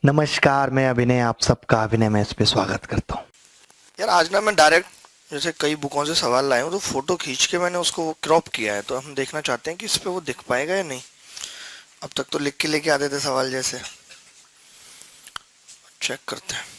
नमस्कार, मैं अभिनय आप सबका अभिनय मैच पे स्वागत करता हूँ। यार आज ना मैं डायरेक्ट जैसे कई बुकों से सवाल लाया हूँ तो फोटो खींच के मैंने उसको क्रॉप किया है, तो हम देखना चाहते हैं कि इस पे वो दिख पाएगा या नहीं। अब तक तो लिख के लेके आते थे सवाल जैसे। चेक करते हैं।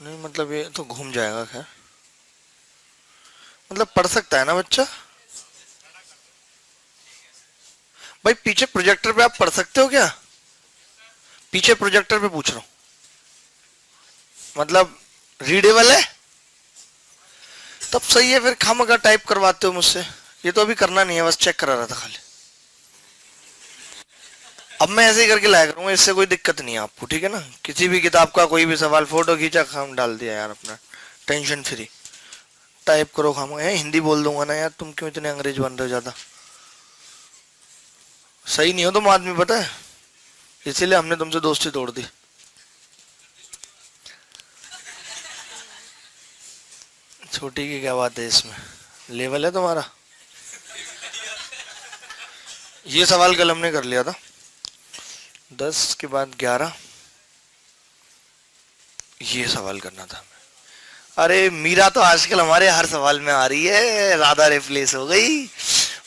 नहीं मतलब ये तो घूम जाएगा, खैर मतलब पढ़ सकता है ना बच्चा। भाई पीछे प्रोजेक्टर पे आप पढ़ सकते हो क्या? पीछे प्रोजेक्टर पे पूछ रहा हूँ, मतलब रीडेबल है तब सही है, फिर खामखा टाइप करवाते हो मुझसे। ये तो अभी करना नहीं है, बस चेक करा रहा था खाली। अब मैं ऐसे ही करके लाया करूंगा, इससे कोई दिक्कत नहीं है आपको, ठीक है ना। किसी भी किताब का कोई भी सवाल फोटो खींचा, खाम डाल दिया यार, अपना टेंशन फ्री टाइप करो। खाम है हिंदी बोल दूंगा ना यार, तुम क्यों इतने अंग्रेज बन रहे हो ज्यादा। सही नहीं हो तुम आदमी, पता है, इसीलिए हमने तुमसे दोस्ती तोड़ दी। छोटी की क्या बात है इसमें, लेवल है तुम्हारा। ये सवाल कल हमने कर लिया था, 10 के बाद 11, ये सवाल करना था हमें। अरे मीरा तो आजकल हमारे हर सवाल में आ रही है, राधा रिप्लेस हो गई।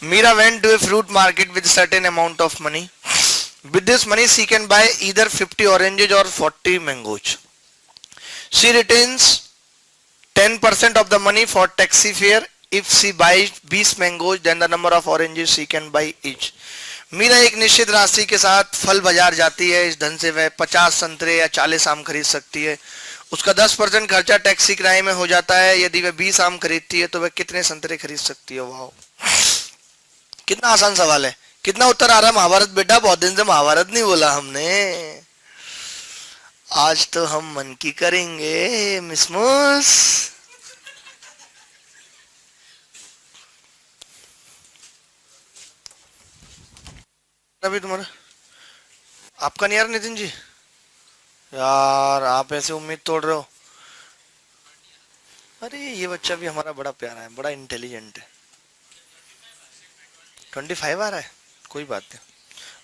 Meera went to a fruit market with certain amount of money. With this money she can buy either 50 oranges or 40 mangoes. She retains 10% of the money for taxi fare. If she buys 20 mangoes, then the number of oranges she can buy each. Meera एक निश्चित राशि के साथ फल बाजार जाती है, इस धन से वह 50 संतरे या 40 आम खरीद सकती है। उसका 10% खर्चा टैक्सी किराए में हो जाता है। यदि वह 20 आम खरीदती है तो वह कितने संतरे खरीद सकती है। वाह, कितना आसान सवाल है। कितना उत्तर आ रहा है? महाभारत बेटा, बहुत दिन से महाभारत नहीं बोला हमने। आज तो हम मन की करेंगे मिसमूस। अभी तुम्हारा आपका नहीं यार नितिन जी, यार आप ऐसे उम्मीद तोड़ रहे हो। अरे ये बच्चा भी हमारा बड़ा प्यारा है, बड़ा इंटेलिजेंट है। 25 आ रहा है, कोई बात नहीं।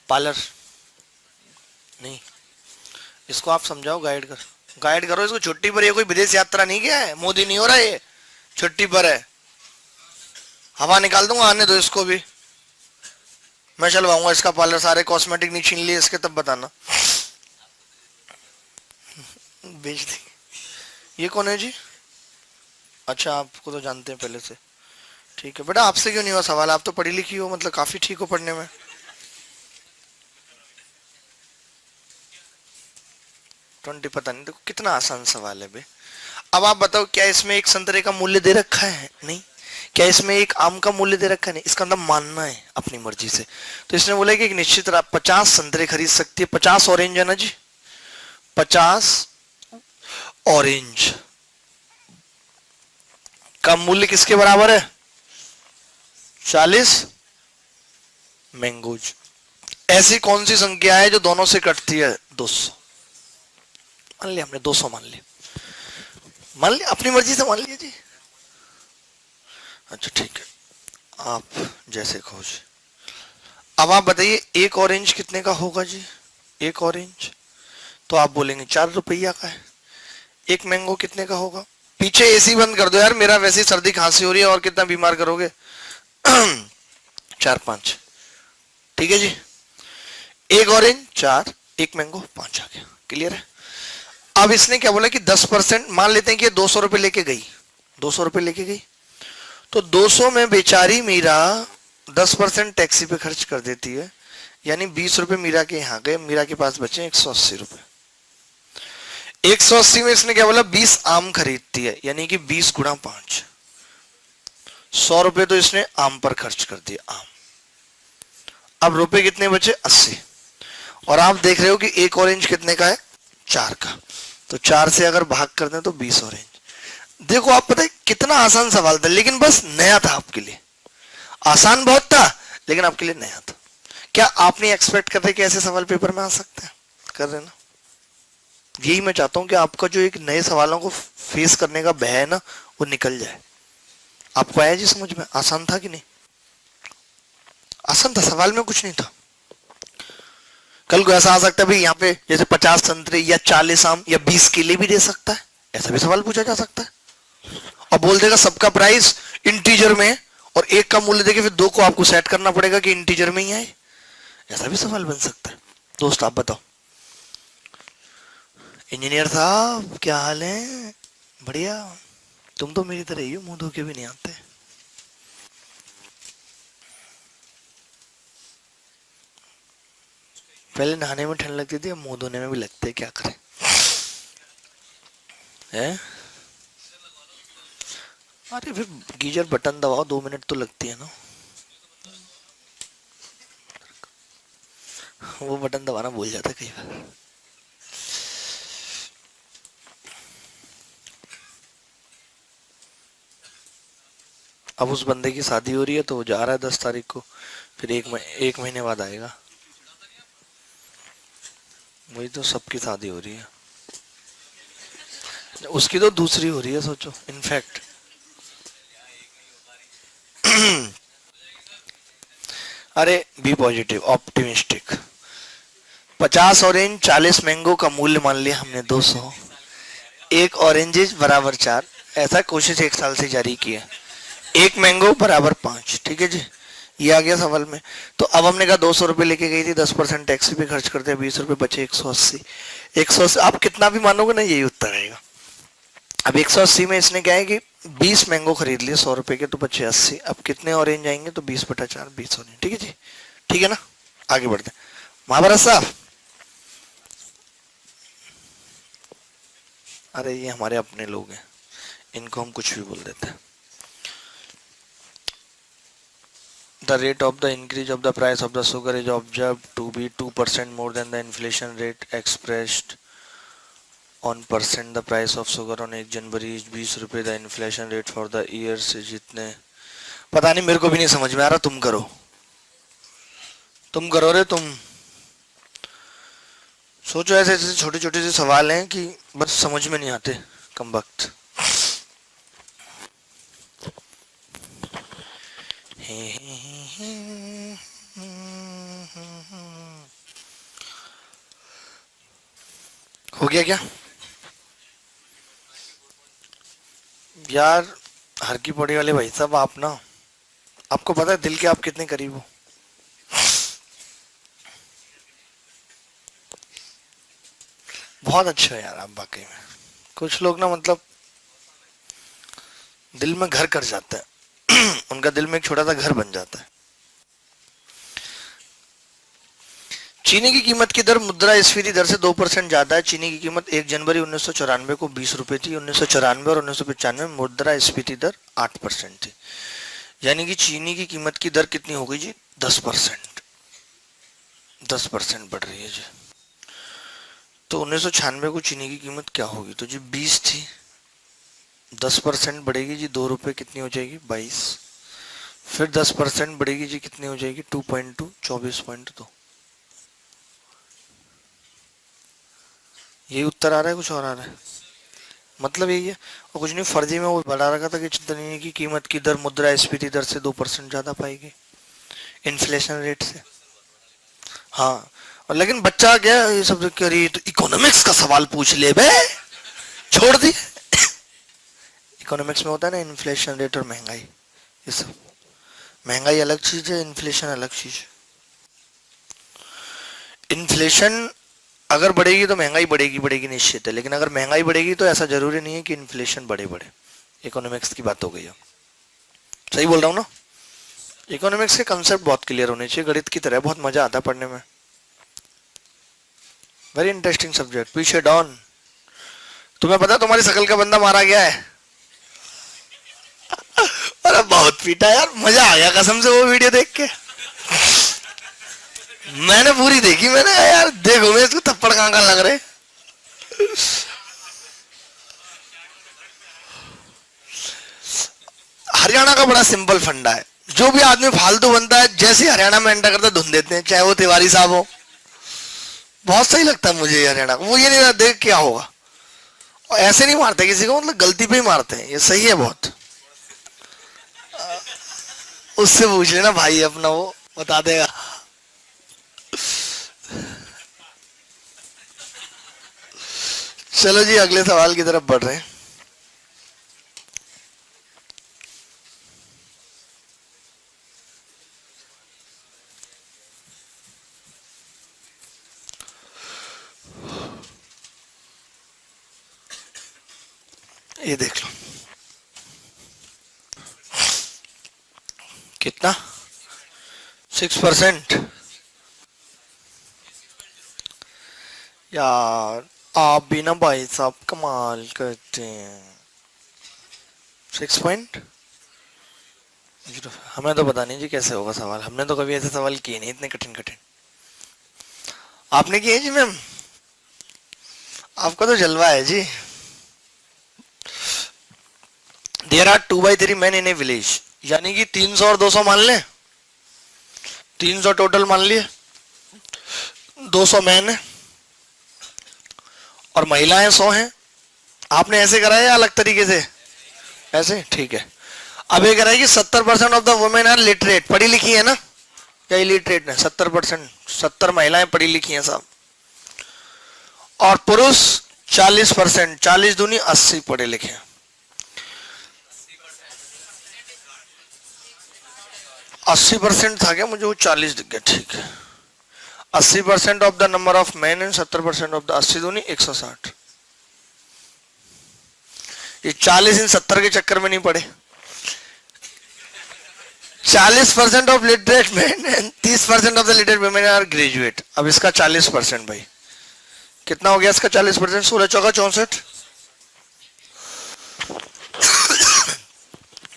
पार्लर नहीं, इसको आप समझाओ, गाइड करो इसको। छुट्टी पर, ये कोई विदेश यात्रा नहीं गया है, मोदी नहीं हो रहा है, ये छुट्टी पर है। हवा निकाल दूंगा, आने दो इसको भी। मैं चलवाऊंगा इसका पार्लर, सारे कॉस्मेटिक नहीं छीन लिए इसके, तब बताना। बेच दी। ये कौन है जी? अच्छा, आपको तो जानते हैं पहले से। ठीक है बेटा, आपसे क्यों नहीं हुआ सवाल? आप तो पढ़ी लिखी हो, मतलब काफी ठीक हो पढ़ने में। 20 पता नहीं, देखो कितना आसान सवाल है बे। अब आप बताओ, क्या इसमें एक संतरे का मूल्य दे रखा है? नहीं। क्या इसमें एक आम का मूल्य दे रखा है? नहीं। इसका मतलब मानना है अपनी मर्जी से। तो इसने बोला कि एक निश्चित 50 संतरे खरीद सकती है। 50 ऑरेंज है ना जी, 50 ऑरेंज का मूल्य किसके बराबर है? 40 मैंगोज। ऐसी कौन सी संख्या है जो दोनों से कटती है? 200। मान लिया हमने, 200 मान लिया, अपनी मर्जी से मान लिया जी। अच्छा ठीक है, आप जैसे खोज। अब आप बताइए, एक ऑरेंज कितने का होगा जी? एक ऑरेंज तो आप बोलेंगे 4 रुपया का है। एक मैंगो कितने का होगा? पीछे एसी बंद कर दो यार, मेरा वैसे ही सर्दी खांसी हो रही है, और कितना बीमार करोगे। 4-5, ठीक है जी। एक ऑरेंज 4, एक मैंगो 5 आ गया। क्लियर है? अब इसने क्या बोला कि 10%, मान लेते हैं कि 200 रुपए लेके गई, 200 रुपए लेके गई, तो 200 में बेचारी मीरा 10% टैक्सी पे खर्च कर देती है, यानी 20 रुपए मीरा के यहाँ गए, मीरा के पास बचे 180 रुपए। 180 में इसने क्या बोला? 20 आम खरीदती है, यानी कि 20 गुणा 5, 100 रुपए तो इसने आम पर खर्च कर दिए, आम। अब रुपए कितने बचे? 80। और आप देख रहे हो कि एक ऑरेंज कितने का है? 4 का। तो 4 से अगर भाग कर दें तो 20 ऑरेंज। देखो आप, पता है कितना आसान सवाल था, लेकिन बस नया था आपके लिए। आसान बहुत था, लेकिन आपके लिए नया था। क्या आप नहीं एक्सपेक्ट करते कि ऐसे सवाल पेपर में आ सकते हैं? कर रहे ना? यही मैं चाहता हूं कि आपका जो एक नए सवालों को फेस करने का भय है ना, वो निकल जाए। आपको आया जी समझ में? आसान था कि नहीं? आसान था, सवाल में कुछ नहीं था। कल को ऐसा आ सकता है भाई यहाँ पे जैसे 50 संतरे या 40 आम या 20 केले भी दे सकता है, ऐसा भी सवाल पूछा जा सकता है। और बोल देगा सबका प्राइस इंटीजर में और एक का मूल्य देके फिर दो को आपको सेट करना पड़ेगा कि इंटीजर में ही आए, ऐसा भी सवाल बन सकता है। दोस्त आप बताओ। इंजीनियर साहब क्या हाल है? बढ़िया। तुम तो मेरी तरह ही हो, मुंह धो के भी नहीं आते। पहले नहाने में ठंड लगती थी, अब मुंह धोने में भी लगते है, क्या करें? है? अरे फिर गीजर बटन दबाओ, 2 मिनट तो लगती है ना। वो बटन दबाना भूल जाता है कई बार। अब उस बंदे की शादी हो रही है तो वो जा रहा है 10 तारीख को, फिर एक महीने बाद आएगा। वही तो, सबकी शादी हो रही है, उसकी तो दूसरी हो रही है, सोचो इनफैक्ट। अरे be positive, optimistic. 50 orange 40 mango का मूल्य मान लिया हमने 200, एक ऑरेंजेस बराबर 4, ऐसा कोशिश 1 साल से जारी की है। एक मैंगो बराबर 5, ठीक है जी, ये आ गया सवाल में। तो अब हमने कहा 200 रुपए लेके गई थी, 10% टैक्स पे खर्च करते हैं, 20 रुपए बचे, 180। 180 आप कितना भी मानोगे ना, यही उत्तर आएगा। अब 180 में इसने क्या है कि 20 मैंगो खरीद लिए 100 रुपए के, तो बचे 80। अब कितने ऑरेंज आएंगे? तो 20/4, 20 ऑरेंज। ठीक है जी, ठीक है ना? आगे बढ़ते हैं। महाभारत साहब, अरे ये हमारे अपने लोग हैं, इनको हम कुछ भी बोल देते हैं। The rate of the increase of the price of the sugar is observed to be 2% more than the inflation rate expressed on percent. The price of sugar on 1 January is 20 रुपए. The inflation rate for the year से जितने, पता नहीं, मेरे को भी नहीं समझ में आ रहा। तुम करो, तुम करो रे तुम। सोचो, ऐसे ऐसे छोटे छोटे से सवाल हैं कि बस समझ में नहीं आते, कम वक्त। हो गया क्या यार? हर की पौड़ी वाले भाई साहब, आप ना, आपको पता है दिल के आप कितने करीब हो? बहुत अच्छे हो यार आप, वाकई में। कुछ लोग ना, मतलब दिल में घर कर जाता है उनका दिल में एक छोटा सा घर बन जाता है। चीनी की कीमत की दर मुद्रास्फीति दर से 2% ज्यादा है। चीनी की कीमत 1 जनवरी 1994 को 20 रुपए थी। 1994 और 1995 में मुद्रास्फीति दर 8% थी। यानी कि चीनी की कीमत की दर कितनी हो गई जी? 10%। 10% बढ़ रही है जी। तो 1996 को चीनी की कीमत क्या होगी? तो जी 20 थी, 10% बढ़ेगी जी, 2 रुपए, कितनी हो जाएगी? 22। फिर 10% बढ़ेगी जी, कितनी हो जाएगी? 2.2, 24.2। यही उत्तर आ रहा है, कुछ और आ रहा है? मतलब यही है। और कुछ नहीं, फर्जी में वो बढ़ा रखा था कि चीनी की कीमत की दर मुद्रास्फीति दर से 2% ज्यादा पाएगी, इन्फ्लेशन रेट से। हाँ, और लेकिन बच्चा क्या ये सब करी, तो इकोनॉमिक्स का सवाल पूछ ले बे, छोड़ दी। इकोनॉमिक्स में होता है ना इन्फ्लेशन रेट और महंगाई, ये सब। महंगाई अलग चीज है, इन्फ्लेशन अलग चीज है। इन्फ्लेशन अगर बढ़ेगी तो महंगाई बढ़ेगी, बढ़ेगी निश्चित है, लेकिन अगर महंगाई बढ़ेगी तो ऐसा जरूरी नहीं है कि इन्फ्लेशन बढ़े। इकोनॉमिक्स की बात हो गई है, सही बोल रहा हूँ ना? इकोनॉमिक्स के कंसेप्ट बहुत क्लियर होने चाहिए, गणित की तरह, बहुत मजा आता है पढ़ने में। Very interesting subject. पीछे डॉन, तुम्हें पता तुम्हारी शकल का बंदा मारा गया है? अरे बहुत पीटा यार, मजा आ गया कसम से वो वीडियो देख के। मैंने पूरी देखी, मैंने यार देखो मैं इसको थप्पड़ कहां का लग रहे। हरियाणा का बड़ा सिंपल फंडा है, जो भी आदमी फालतू बनता है, जैसे हरियाणा में एंटर करता है धुन देते हैं, चाहे वो तिवारी साहब हो। बहुत सही लगता है मुझे ये हरियाणा, वो ये नहीं देख क्या होगा, और ऐसे नहीं मारते किसी को, मतलब गलती पे ही मारते हैं, ये सही है बहुत। उससे पूछ लेना भाई अपना, वो बता देगा। चलो जी अगले सवाल की तरफ बढ़ रहे हैं। ये देख लो कितना, 6%। यार आप भी ना भाई साहब कमाल करते हैं। 6 पॉइंट, हमें तो पता नहीं जी कैसे होगा सवाल, हमने तो कभी ऐसे सवाल किए नहीं इतने कठिन कठिन। आपने किए जी मैम, आपका तो जलवा है जी। There are 2/3 men in a village, यानी कि 300 और 200 मान लें, 300 टोटल मान लिए, 200 मैन है और महिलाएं 100 हैं। आपने ऐसे करा है या अलग तरीके से? ऐसे, ठीक है। अब ये कह रहा है कि 70% of the women are literate, पढ़ी लिखी है ना, या इलिटरेट है? 70%, 70 महिलाएं पढ़ी लिखी हैं साहब, और पुरुष 40%, 40 दूनी 80 पढ़े लिखे हैं। 80% था क्या, मुझे वो 40 दिख गया, ठीक है। 80% of the number of man and 70% of the, 80 दूनी 160। ये 40 इन 70 के चक्कर में नहीं पड़े। 40% of literate man and 30% of the literate women are graduate. अब इसका 40% भाई कितना हो गया, इसका 40%, 16 चौका 64।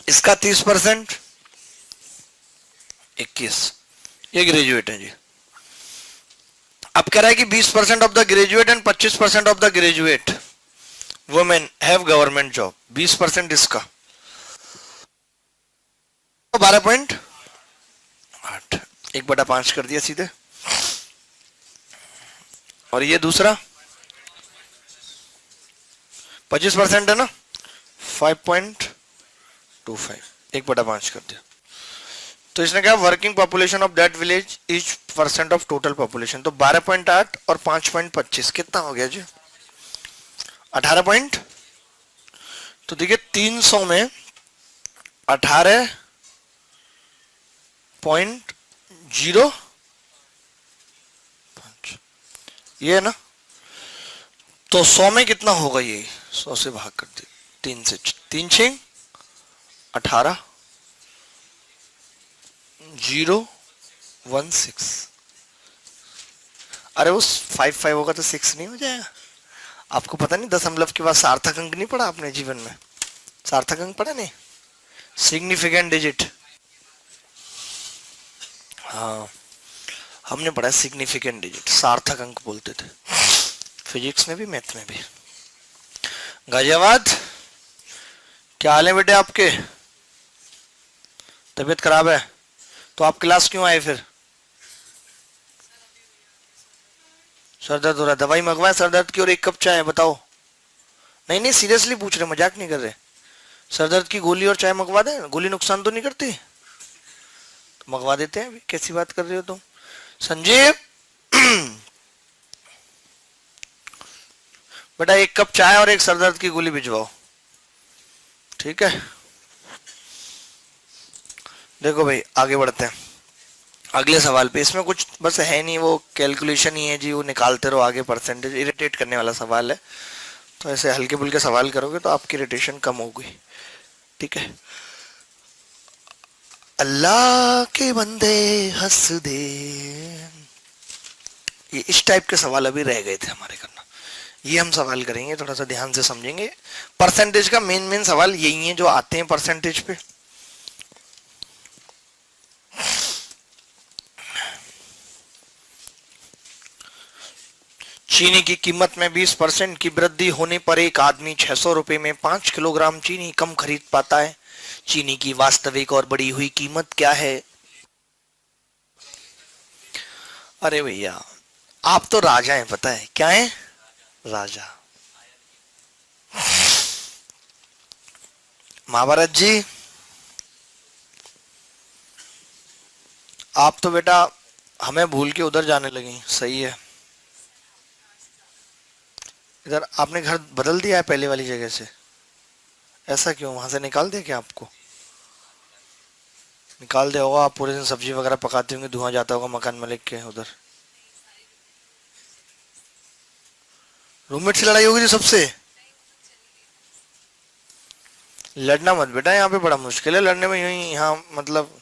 इसका 30%, 21, ये ग्रेजुएट है जी। अब कह रहा है कि 20% of the graduate and 25% of the graduate women have government job. 20% इसका, 12.8, 1/5 कर दिया सीधे। और ये दूसरा 25% है ना, 5.25, 1/5 कर दिया। तो इसने कहा working population of that village is % of total population. तो 12.8 और 5.25 कितना हो गया जी, 18 पॉइंट। तो देखिए 300 में 18.05 ये है ना। तो 100 में कितना होगा, ये 100 से भाग कर दे, 3 से, 3 6 18 016। अरे उस 5 होगा तो 6 नहीं हो जाएगा? आपको पता नहीं दशमलव के बाद सार्थक अंक नहीं पढ़ा आपने जीवन में? सार्थक अंक पढ़ा नहीं, सिग्निफिकेंट डिजिट। हाँ हमने पढ़ा सिग्निफिकेंट डिजिट, सार्थक अंक बोलते थे फिजिक्स में भी मैथ में भी। गाजियाबाद, क्या हाल है बेटे आपके? तबीयत खराब है तो आप क्लास क्यों आए फिर? सर दर्द हो रहा है, दवाई मंगवाए सर दर्द की और 1 कप चाय, बताओ। नहीं नहीं सीरियसली पूछ रहे, मजाक नहीं कर रहे। सर दर्द की गोली और चाय मंगवा दें, गोली नुकसान तो नहीं करती? तो मंगवा देते हैं। अभी कैसी बात कर रहे हो तुम? संजीव बेटा 1 कप चाय और 1 सर दर्द की गोली भिजवाओ, ठीक है। देखो भाई आगे बढ़ते हैं अगले सवाल पे। इसमें कुछ बस है नहीं, वो कैलकुलेशन ही है जी, वो निकालते रहो आगे परसेंटेज। इरिटेट करने वाला सवाल है, तो ऐसे हल्के फुल्के सवाल करोगे तो आपकी इरिटेशन कम होगी, ठीक है। अल्लाह के बंदे हंस दे, ये इस टाइप के सवाल अभी रह गए थे हमारे करना, ये हम सवाल करेंगे, थोड़ा सा ध्यान से समझेंगे। परसेंटेज का मेन सवाल यही है जो आते हैं परसेंटेज पे। चीनी की कीमत में 20% की वृद्धि होने पर एक आदमी 600 रुपए में 5 किलोग्राम चीनी कम खरीद पाता है। चीनी की वास्तविक और बढ़ी हुई कीमत क्या है? अरे भैया, आप तो राजा हैं, पता है क्या है? राजा। महाभारत जी, आप तो बेटा हमें भूल के उधर जाने लगी। सही है, इधर आपने घर बदल दिया है पहले वाली जगह से? ऐसा क्यों, वहां से निकाल दिया क्या आपको? निकाल दिया होगा, आप पूरे दिन सब्जी वगैरह पकाते होंगे, धुआं जाता होगा मकान मालिक के उधर। रूममेट से लड़ाई होगी थी सबसे? लड़ना मत बेटा, यहाँ पे बड़ा मुश्किल है लड़ने में। यही यहाँ मतलब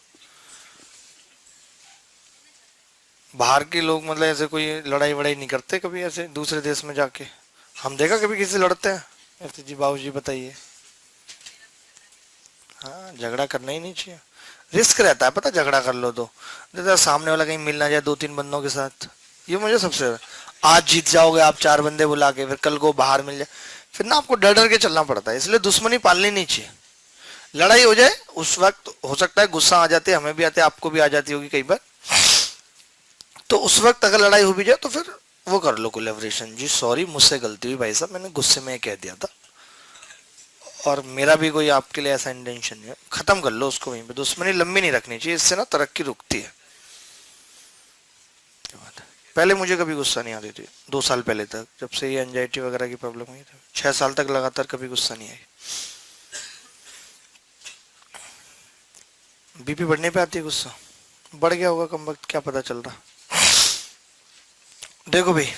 बाहर के लोग मतलब ऐसे कोई लड़ाई वड़ाई नहीं करते कभी, ऐसे दूसरे देश में जाके हम देखा कभी किसी से लड़ते हैं ऐसे? जी बाबू जी बताइए। हाँ, झगड़ा करना ही नहीं चाहिए, रिस्क रहता है पता, झगड़ा कर लो तो जैसे सामने वाला कहीं मिल ना जाए दो तीन बंदों के साथ। ये मुझे सबसे, आज जीत जाओगे आप चार बंदे बुला के, फिर कल को बाहर मिल जाए, फिर ना आपको डर डर के चलना पड़ता है। इसलिए दुश्मनी पालनी नहीं चाहिए। लड़ाई हो जाए उस वक्त हो सकता है गुस्सा आ जाते, हमें भी आते, आपको भी आ जाती होगी कई बार, तो उस वक्त अगर लड़ाई हो भी जाए तो फिर वो कर लो कोलैबोरेशन। जी सॉरी, मुझसे गलती हुई भाई साहब, मैंने गुस्से में कह दिया था, और मेरा भी कोई आपके लिए ऐसा इंटेंशन नहीं है। खत्म कर लो उसको वहीं पे, दुश्मनी लंबी नहीं रखनी चाहिए, इससे ना तरक्की रुकती है। पहले मुझे कभी गुस्सा नहीं आती थी, 2 साल पहले तक, जब से ये एंजाइटी वगैरह की प्रॉब्लम हुई थी, 6 साल तक लगातार कभी गुस्सा नहीं आई। बीपी बढ़ने पे आती है गुस्सा, बढ़ गया होगा कम वक्त, क्या पता चल रहा। देखो भाई,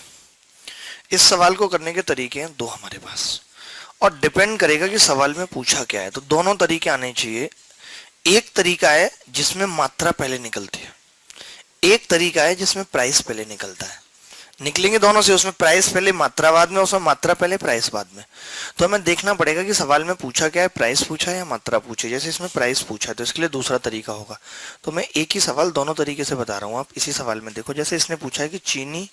इस सवाल को करने के तरीके हैं दो हमारे पास, और डिपेंड करेगा कि सवाल में पूछा क्या है। तो दोनों तरीके आने चाहिए। एक तरीका है जिसमें मात्रा पहले निकलती है, एक तरीका है जिसमें प्राइस पहले निकलता है। निकलेंगे दोनों से, उसमें प्राइस पहले मात्रा बाद में, उसमें मात्रा पहले प्राइस बाद में। तो हमें देखना पड़ेगा कि सवाल में पूछा क्या है, प्राइस पूछा है या मात्रा पूछी। जैसे इसमें प्राइस पूछा है तो इसके लिए दूसरा तरीका होगा। तो मैं एक ही सवाल दोनों तरीके से बता रहा हूँ, आप इसी सवाल में देखो। जैसे इसने पूछा है कि चीनी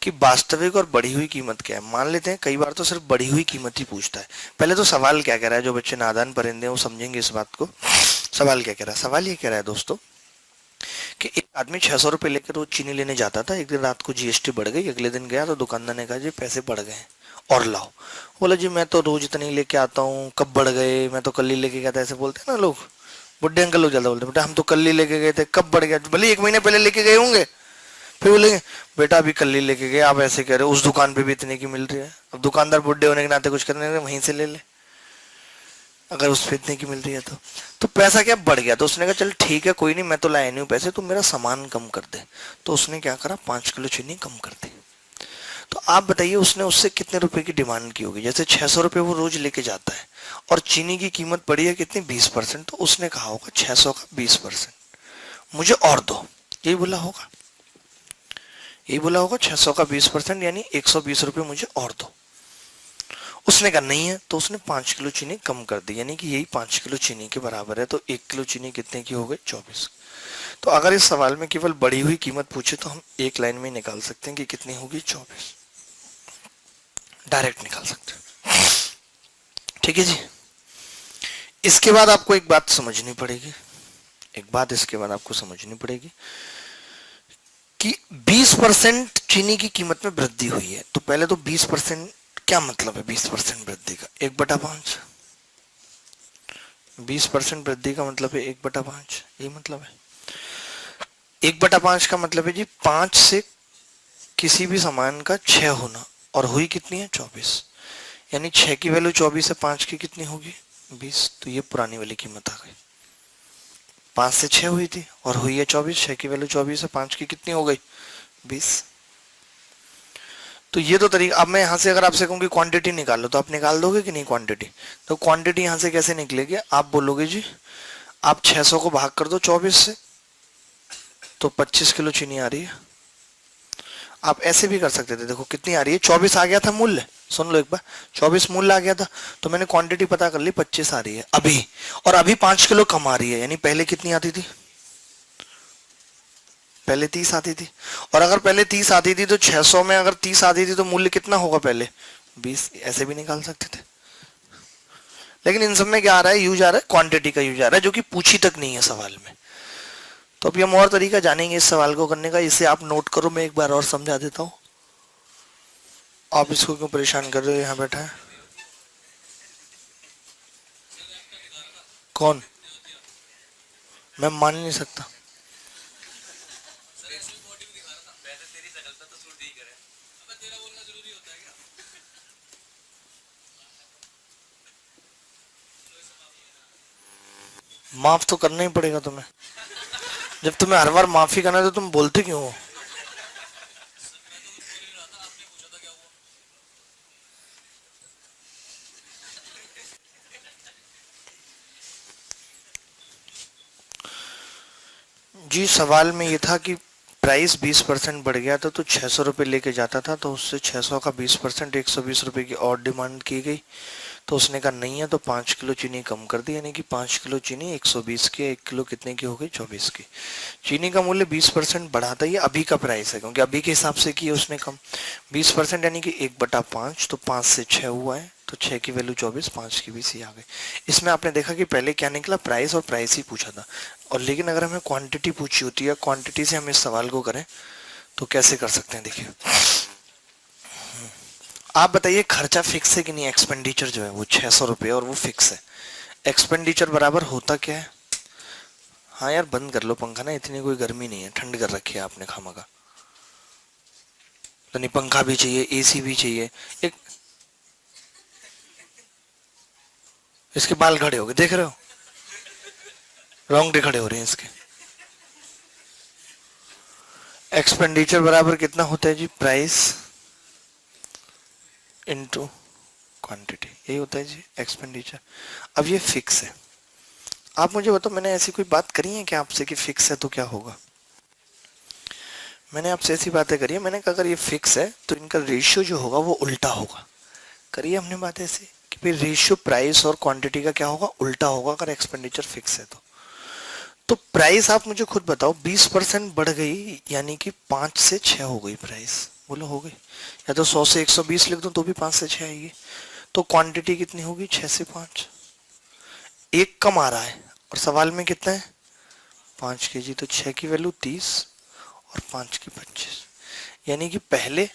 की वास्तविक और बढ़ी हुई कीमत क्या है। मान लेते हैं कई बार तो सिर्फ बढ़ी हुई कीमत ही पूछता है। पहले तो सवाल क्या कह रहा है, जो बच्चे नादान परिंदे हैं वो समझेंगे इस बात को। सवाल क्या कह रहा है? सवाल ये कह रहा है दोस्तों कि एक आदमी 600 रुपये लेकर रोज चीनी लेने जाता था। एक दिन रात को जीएसटी बढ़ गई, अगले दिन गया तो दुकानदार ने कहा जी पैसे बढ़ गए और लाओ। बोला जी मैं तो रोज इतनी लेके आता हूँ, कब बढ़ गए, मैं तो कल ही लेके गया था। ऐसे बोलते हैं ना लोग, बुढ़े अंकल लोग ज्यादा बोलते हैं, बेटा हम तो कल ही लेके गए थे, कब बढ़ गया? भले 1 महीने पहले लेके गए होंगे, फिर बोलेंगे बेटा अभी कल ही लेके गए, आप ऐसे कह रहे हो, उस दुकान पे भी इतने की मिल रही है। अब दुकानदार बुढ़े होने के नाते कुछ करने लगे, वहीं से ले ले अगर उस पे इतने की मिल रही है तो पैसा क्या बढ़ गया। तो उसने कहा चल ठीक है कोई नहीं, मैं तो लाया नहीं हूँ पैसे, तुम मेरा सामान कम कर दे। तो उसने क्या करा, 5 किलो चीनी कम कर दी। तो आप बताइए उसने उससे कितने रुपए की डिमांड की होगी? जैसे 600 रुपये वो रोज लेके जाता है और चीनी की कीमत बढ़ी है कितनी, 20%। तो उसने कहा होगा 600 का 20%, मुझे और दो। यही बोला होगा, यही बोला होगा 600 का 20% यानी 120 रुपये मुझे और दो। उसने कहा नहीं है, तो उसने 5 किलो चीनी कम कर दी, यानी कि यही 5 किलो चीनी के बराबर है। तो 1 किलो चीनी कितने की हो गई, 24। तो अगर इस सवाल में केवल बढ़ी हुई कीमत पूछे तो हम एक लाइन में निकाल सकते हैं कि कितनी होगी, 24, डायरेक्ट निकाल सकते हैं। ठीक है जी। इसके बाद आपको एक बात समझनी पड़ेगी, एक बात इसके बाद आपको समझनी पड़ेगी कि 20% चीनी की कीमत में वृद्धि हुई है। तो पहले तो 20% क्या मतलब है? 20% वृद्धि का 1/5, 20% वृद्धि का मतलब है 1/5, यही मतलब है। 1/5 का मतलब है जी 5 से किसी भी सामान का 6 होना, और हुई कितनी है, 24। यानी 6 की वैल्यू 24 है, 5 की कितनी होगी, 20। तो ये पुरानी वाली कीमत आ गई। 5 से 6 हुई थी और हुई है 24, 6 की वैल्यू 24 है, 5 की कितनी हो गई, 20। तो ये तो तरीका। अब मैं यहाँ से अगर आपसे कहूँ कि क्वांटिटी निकाल लो, तो आप निकाल दोगे कि नहीं क्वांटिटी? तो क्वांटिटी यहाँ से कैसे निकलेगी? आप बोलोगे जी आप 600 को भाग कर दो 24 से, तो 25 किलो चीनी आ रही है। आप ऐसे भी कर सकते थे, देखो कितनी आ रही है, 24 आ गया था मूल्य, सुन लो एक बार, 24 मूल्य आ गया था, तो मैंने क्वांटिटी पता कर ली, 25 आ रही है अभी, और अभी 5 किलो कम आ रही है। यानी पहले कितनी आती थी, पहले 30 आती थी। और अगर पहले 30 आती थी तो 600 में अगर 30 आती थी तो मूल्य कितना होगा पहले, 20। ऐसे भी निकाल सकते थे, लेकिन इन सब में क्या आ रहा है, यूज आ रहा है, क्वांटिटी का यूज आ रहा है, जो कि पूछी तक नहीं है सवाल में। तो अभी हम और तरीका जानेंगे इस सवाल को करने का। इसे आप नोट करो, मैं एक बार और समझा देता हूं। आप इसको क्यों परेशान कर रहे हो, यहाँ बैठा है कौन, मैं मान नहीं सकता। माफ तो करना ही पड़ेगा तुम्हें। जब तुम्हें हर बार माफी करना है तो तुम बोलते क्यों हो? जी सवाल में ये था कि प्राइस 20% बढ़ गया था तो 600 रुपये लेके जाता था, तो उससे 600 का 20% 120 रुपये की और डिमांड की गई। तो उसने कहा नहीं है, तो 5 किलो चीनी कम कर दी, यानी कि 5 किलो चीनी 120 की, 1 किलो कितने की हो गई, 24 की। चीनी का मूल्य 20% बढ़ाता, ये अभी का प्राइस है क्योंकि अभी के हिसाब से की उसने कम। 20% यानी कि 1/5, तो 5 से 6 हुआ है, तो 6 की वैल्यू 24, 5 की 20 ही आ गई। इसमें आपने देखा कि पहले क्या निकला, प्राइस और प्राइस ही पूछा था। और लेकिन अगर हमें क्वांटिटी पूछी होती है, क्वांटिटी से हम इस सवाल को करें तो कैसे कर सकते हैं, देखिए। आप बताइए खर्चा फिक्स है कि नहीं, एक्सपेंडिचर जो है वो 600 रुपये और वो फिक्स है। एक्सपेंडिचर बराबर होता क्या है, हाँ यार बंद कर लो पंखा ना, इतनी कोई गर्मी नहीं है, ठंड कर रखी है आपने खामखा। तो नहीं, पंखा भी चाहिए, एसी भी चाहिए। एक इसके बाल खड़े हो गए, देख रहे हो, रोंगटे खड़े हो रहे हैं इसके। एक्सपेंडिचर बराबर कितना होता है जी, प्राइस इनटू क्वांटिटी, यही होता है जी एक्सपेंडिचर। अब ये फिक्स है, आप मुझे बताओ, मैंने ऐसी कोई बात करी है क्या आपसे कि फिक्स है तो क्या होगा? मैंने आपसे ऐसी बातें करी है, मैंने कहा अगर ये फिक्स है तो इनका रेशियो जो होगा वो उल्टा होगा। करिए हमने बात ऐसी कि फिर रेशियो प्राइस और क्वांटिटी का क्या होगा, उल्टा होगा, अगर एक्सपेंडिचर फिक्स है तो प्राइस आप मुझे खुद बताओ, 20% बढ़ गई यानी कि 5 से 6 हो गई प्राइस, बोलो हो गई? या तो 100 से 120 लिख दूं तो भी 5 से 6 आएगी। तो क्वांटिटी कितनी होगी, 6 से 5। एक कम आ रहा है और सवाल में कितना है, 5 kg, तो 6 की वैल्यू 30 और 5 की 25, यानी कि पहले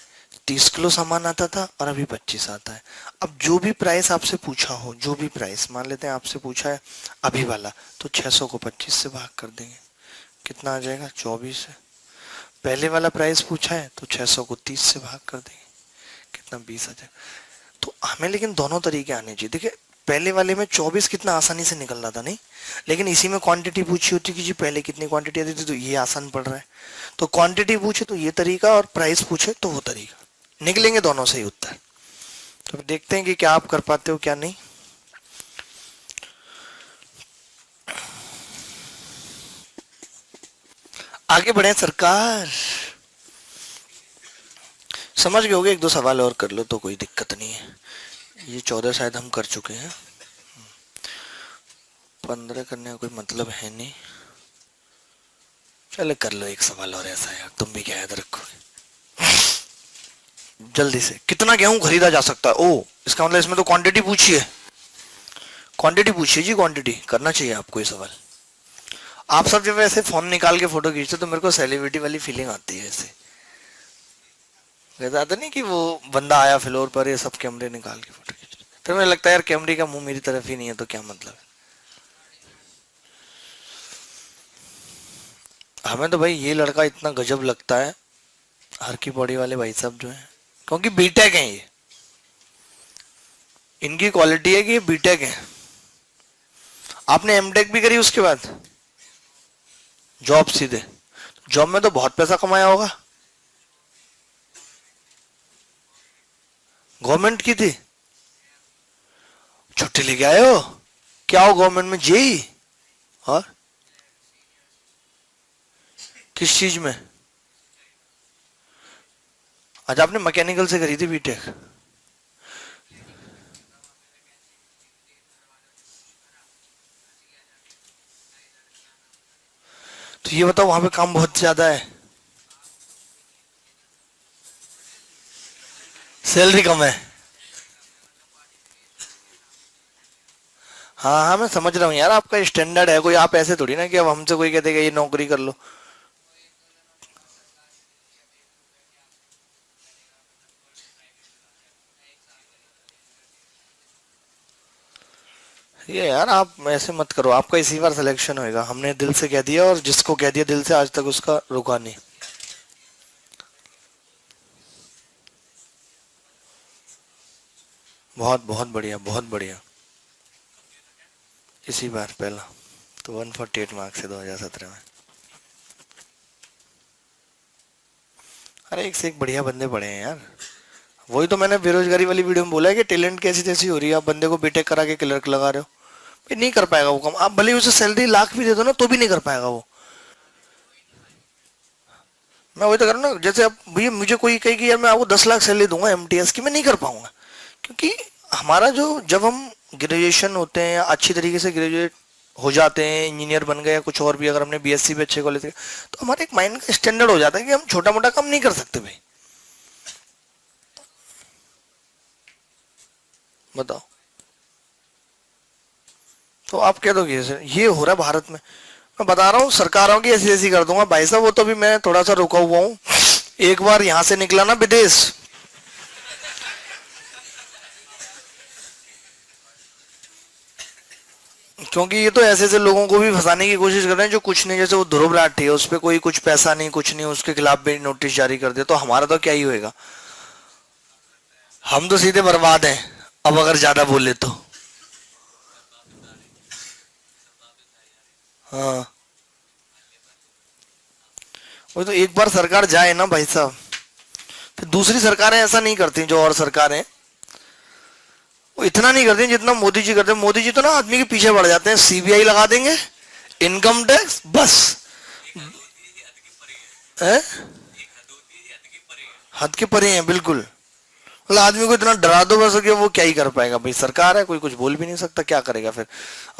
30 किलो सामान आता था और अभी 25 आता है। अब जो भी प्राइस आपसे पूछा हो, जो भी प्राइस मान लेते हैं आपसे पूछा है अभी वाला, तो 600 को 25 से भाग कर देंगे, कितना आ जाएगा, 24 है। पहले वाला प्राइस पूछा है तो 600 को 30 से भाग कर देंगे, कितना, 20 आ जाएगा। तो हमें लेकिन दोनों तरीके आने चाहिए। देखिए पहले वाले में 24 कितना आसानी से निकल रहा था, नहीं? लेकिन इसी में क्वांटिटी पूछी होती कि जी पहले कितनी क्वांटिटी आती थी, तो ये आसान पड़ रहा है। तो क्वांटिटी पूछे तो ये तरीका, और प्राइस पूछे तो वो तरीका, निकलेंगे दोनों से ही उत्तर। तो देखते हैं कि क्या आप कर पाते हो क्या नहीं। आगे बढ़े सरकार, समझ गए होगे, एक दो सवाल और कर लो तो कोई दिक्कत नहीं है। ये 14 शायद हम कर चुके हैं, 15 करने का कोई मतलब है नहीं। चले कर लो एक सवाल और, ऐसा है तुम भी क्या याद रखोगे। जल्दी से, कितना गेहूं खरीदा जा सकता है, ओ इसका मतलब इसमें तो क्वांटिटी पूछी है, क्वांटिटी पूछिए जी, क्वांटिटी करना चाहिए आपको ये सवाल। आप सब जब ऐसे फोन निकाल के फोटो खींचते तो मेरे को सेलिब्रिटी वाली फीलिंग आती है, ऐसे कहता नहीं कि वो बंदा आया फ्लोर पर, ये सब कैमरे निकाल के फोटो खींच रहे, तो मुझे लगता है यार कैमरे का मुंह मेरी तरफ ही नहीं है तो क्या मतलब है। हमें तो भाई ये लड़का इतना गजब लगता है, हर की बॉडी वाले भाई साहब जो है, क्योंकि बीटेक है ये, इनकी क्वालिटी है कि ये बीटेक है। आपने एमटेक भी करी उसके बाद जॉब सीधे, जॉब में तो बहुत पैसा कमाया होगा, गवर्नमेंट की थी, छुट्टी लेके आए हो, क्या हो गवर्नमेंट में, जेई, और किस चीज में? आज आपने मैकेनिकल से करी थी बीटेक, तो ये बताओ वहां पे काम बहुत ज्यादा है, सैलरी कम है। हाँ हाँ, मैं समझ रहा हूँ यार, आपका स्टैंडर्ड है कोई, आप ऐसे थोड़ी ना कि अब हमसे कोई कहते कि ये नौकरी कर लो। ये यार आप ऐसे मत करो, आपका इसी बार सिलेक्शन होएगा, हमने दिल से कह दिया, और जिसको कह दिया दिल से आज तक उसका रुका नहीं। बहुत बहुत बढ़िया, बहुत बढ़िया। इसी बार पहला तो 148 मार्क्स से 2017 में। अरे एक से एक बढ़िया बंदे पड़े हैं यार। वही तो मैंने बेरोजगारी वाली वीडियो में बोला है कि टैलेंट कैसी तैसी हो रही है, आप बंदे को बीटेक करा के क्लर्क लगा रहे हो, भाई नहीं कर पाएगा वो काम, आप भले ही उसे सैलरी लाख भी दे दो ना तो भी नहीं कर पाएगा वो। मैं वही तो कर रहा हूँ ना, जैसे अब भैया मुझे कोई कहे कि यार मैं आपको 10 लाख सैलरी दूंगा एमटीएस की, मैं नहीं कर पाऊंगा। क्योंकि हमारा जो, जब हम ग्रेजुएशन होते हैं या अच्छी तरीके से ग्रेजुएट हो जाते हैं, इंजीनियर बन गए या कुछ और भी, अगर हमने बीएससी भी अच्छे कॉलेज से, तो हमारे एक माइंड का स्टैंडर्ड हो जाता है कि हम छोटा मोटा काम नहीं कर सकते भाई। बताओ। तो आप कह दो कि ये हो रहा है भारत में। मैं बता रहा हूँ सरकारों की ऐसी ऐसी कर दूंगा भाई साहब, वो तो भी मैं थोड़ा सा रुका हुआ हूँ। एक बार यहाँ से निकला ना विदेश, क्योंकि ये तो ऐसे ऐसे लोगों को भी फंसाने की कोशिश कर रहे हैं जो कुछ नहीं, जैसे वो ध्रुव राठी है, उस पर कोई कुछ पैसा नहीं कुछ नहीं, उसके खिलाफ भी नोटिस जारी कर दे, तो हमारा तो क्या ही होएगा, हम तो सीधे बर्बाद हैं। अब अगर ज्यादा बोले तो हाँ, वो तो एक बार सरकार जाए ना भाई साहब, फिर दूसरी सरकारें ऐसा नहीं करती, जो और सरकारें वो इतना नहीं करती जितना मोदी जी करते हैं। मोदी जी तो ना आदमी के पीछे बढ़ जाते हैं, सीबीआई लगा देंगे, इनकम टैक्स, बस है, हद के परे हैं बिल्कुल। मतलब आदमी को इतना डरा दो बस कि वो क्या ही कर पाएगा भाई, सरकार है, कोई कुछ बोल भी नहीं सकता, क्या करेगा फिर।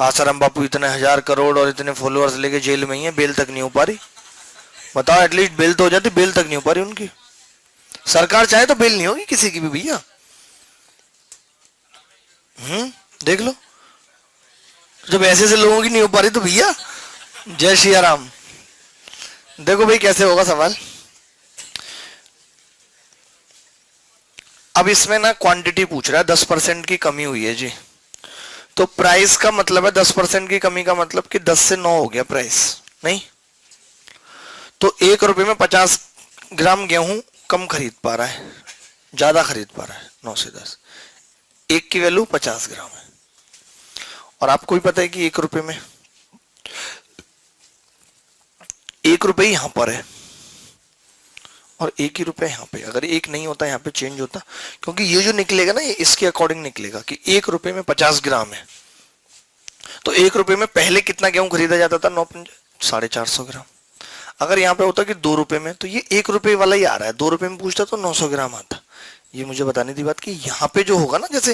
आसाराम बापू इतने 1000 करोड़ और इतने फॉलोअर्स लेके जेल में ही है, बेल तक नहीं हो पा रही। बताओ, एटलीस्ट बेल तो हो जाती, बेल तक नहीं हो पा रही उनकी। सरकार चाहे तो बेल नहीं होगी किसी की भी भैया। देख लो, जब ऐसे ऐसे लोगों की नहीं हो पा रही तो भैया जय श्री राम। देखो भाई कैसे होगा सवाल। अब इसमें ना क्वांटिटी पूछ रहा है, 10% की कमी हुई है जी, तो प्राइस का मतलब है 10% की कमी का मतलब कि 10 से 9 हो गया प्राइस, नहीं तो 1 रुपए में 50 ग्राम गेहूं कम खरीद पा रहा है, ज्यादा खरीद पा रहा है 9 से 10, एक की वैल्यू 50 ग्राम है। और आपको भी पता है कि 1 रुपए में 1 रुपए ही यहां पर है, और 1 ही रुपए यहाँ पे, अगर एक नहीं होता यहाँ पे चेंज होता, क्योंकि ये जो निकलेगा ना ये इसके अकॉर्डिंग निकलेगा कि 1 रुपए में 50 ग्राम है, तो 1 रुपए में पहले कितना गेहूं खरीदा जाता था, 450 ग्राम। अगर यहाँ पे होता कि 2 रुपए में, तो ये 1 रुपए वाला ही आ रहा है, 2 रुपए में पूछता तो 900 ग्राम आता। ये मुझे बताने दी बात कि यहाँ पे जो होगा ना, जैसे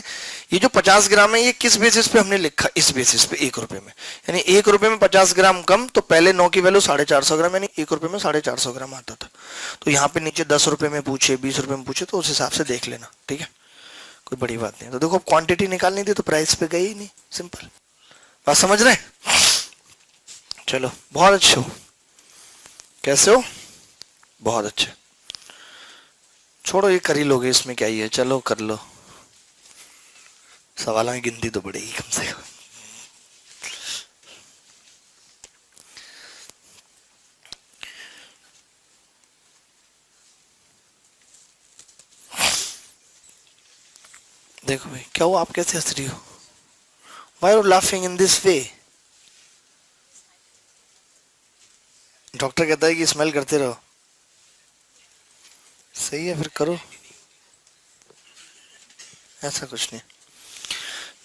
ये जो 50 ग्राम है, ये किस बेसिस पे हमने लिखा, इस बेसिस पे 1 रुपए में, यानी 1 रुपए में 50 ग्राम कम, तो पहले 9 की वैल्यू 450 ग्राम, यानी 1 रुपए में 450 ग्राम आता था। तो यहाँ पे नीचे 10 रुपए में पूछे, 20 रुपए में पूछे, तो उस हिसाब से देख लेना, ठीक है, कोई बड़ी बात नहीं। तो देखो क्वांटिटी निकालनी थी तो प्राइस पे गई ही नहीं, सिंपल बात, समझ रहे हैं। चलो बहुत अच्छे हो, कैसे हो, बहुत अच्छे। छोड़ो ये कर ही लोगे, इसमें क्या ही है, चलो कर लो, सवालों की गिनती तो बढ़ेगी कम से कम। देखो भाई क्या हुआ, आप कैसे हंस रही हो, why are laughing in this way. Doctor कहता है कि स्मेल करते रहो, सही है फिर करो, ऐसा कुछ नहीं।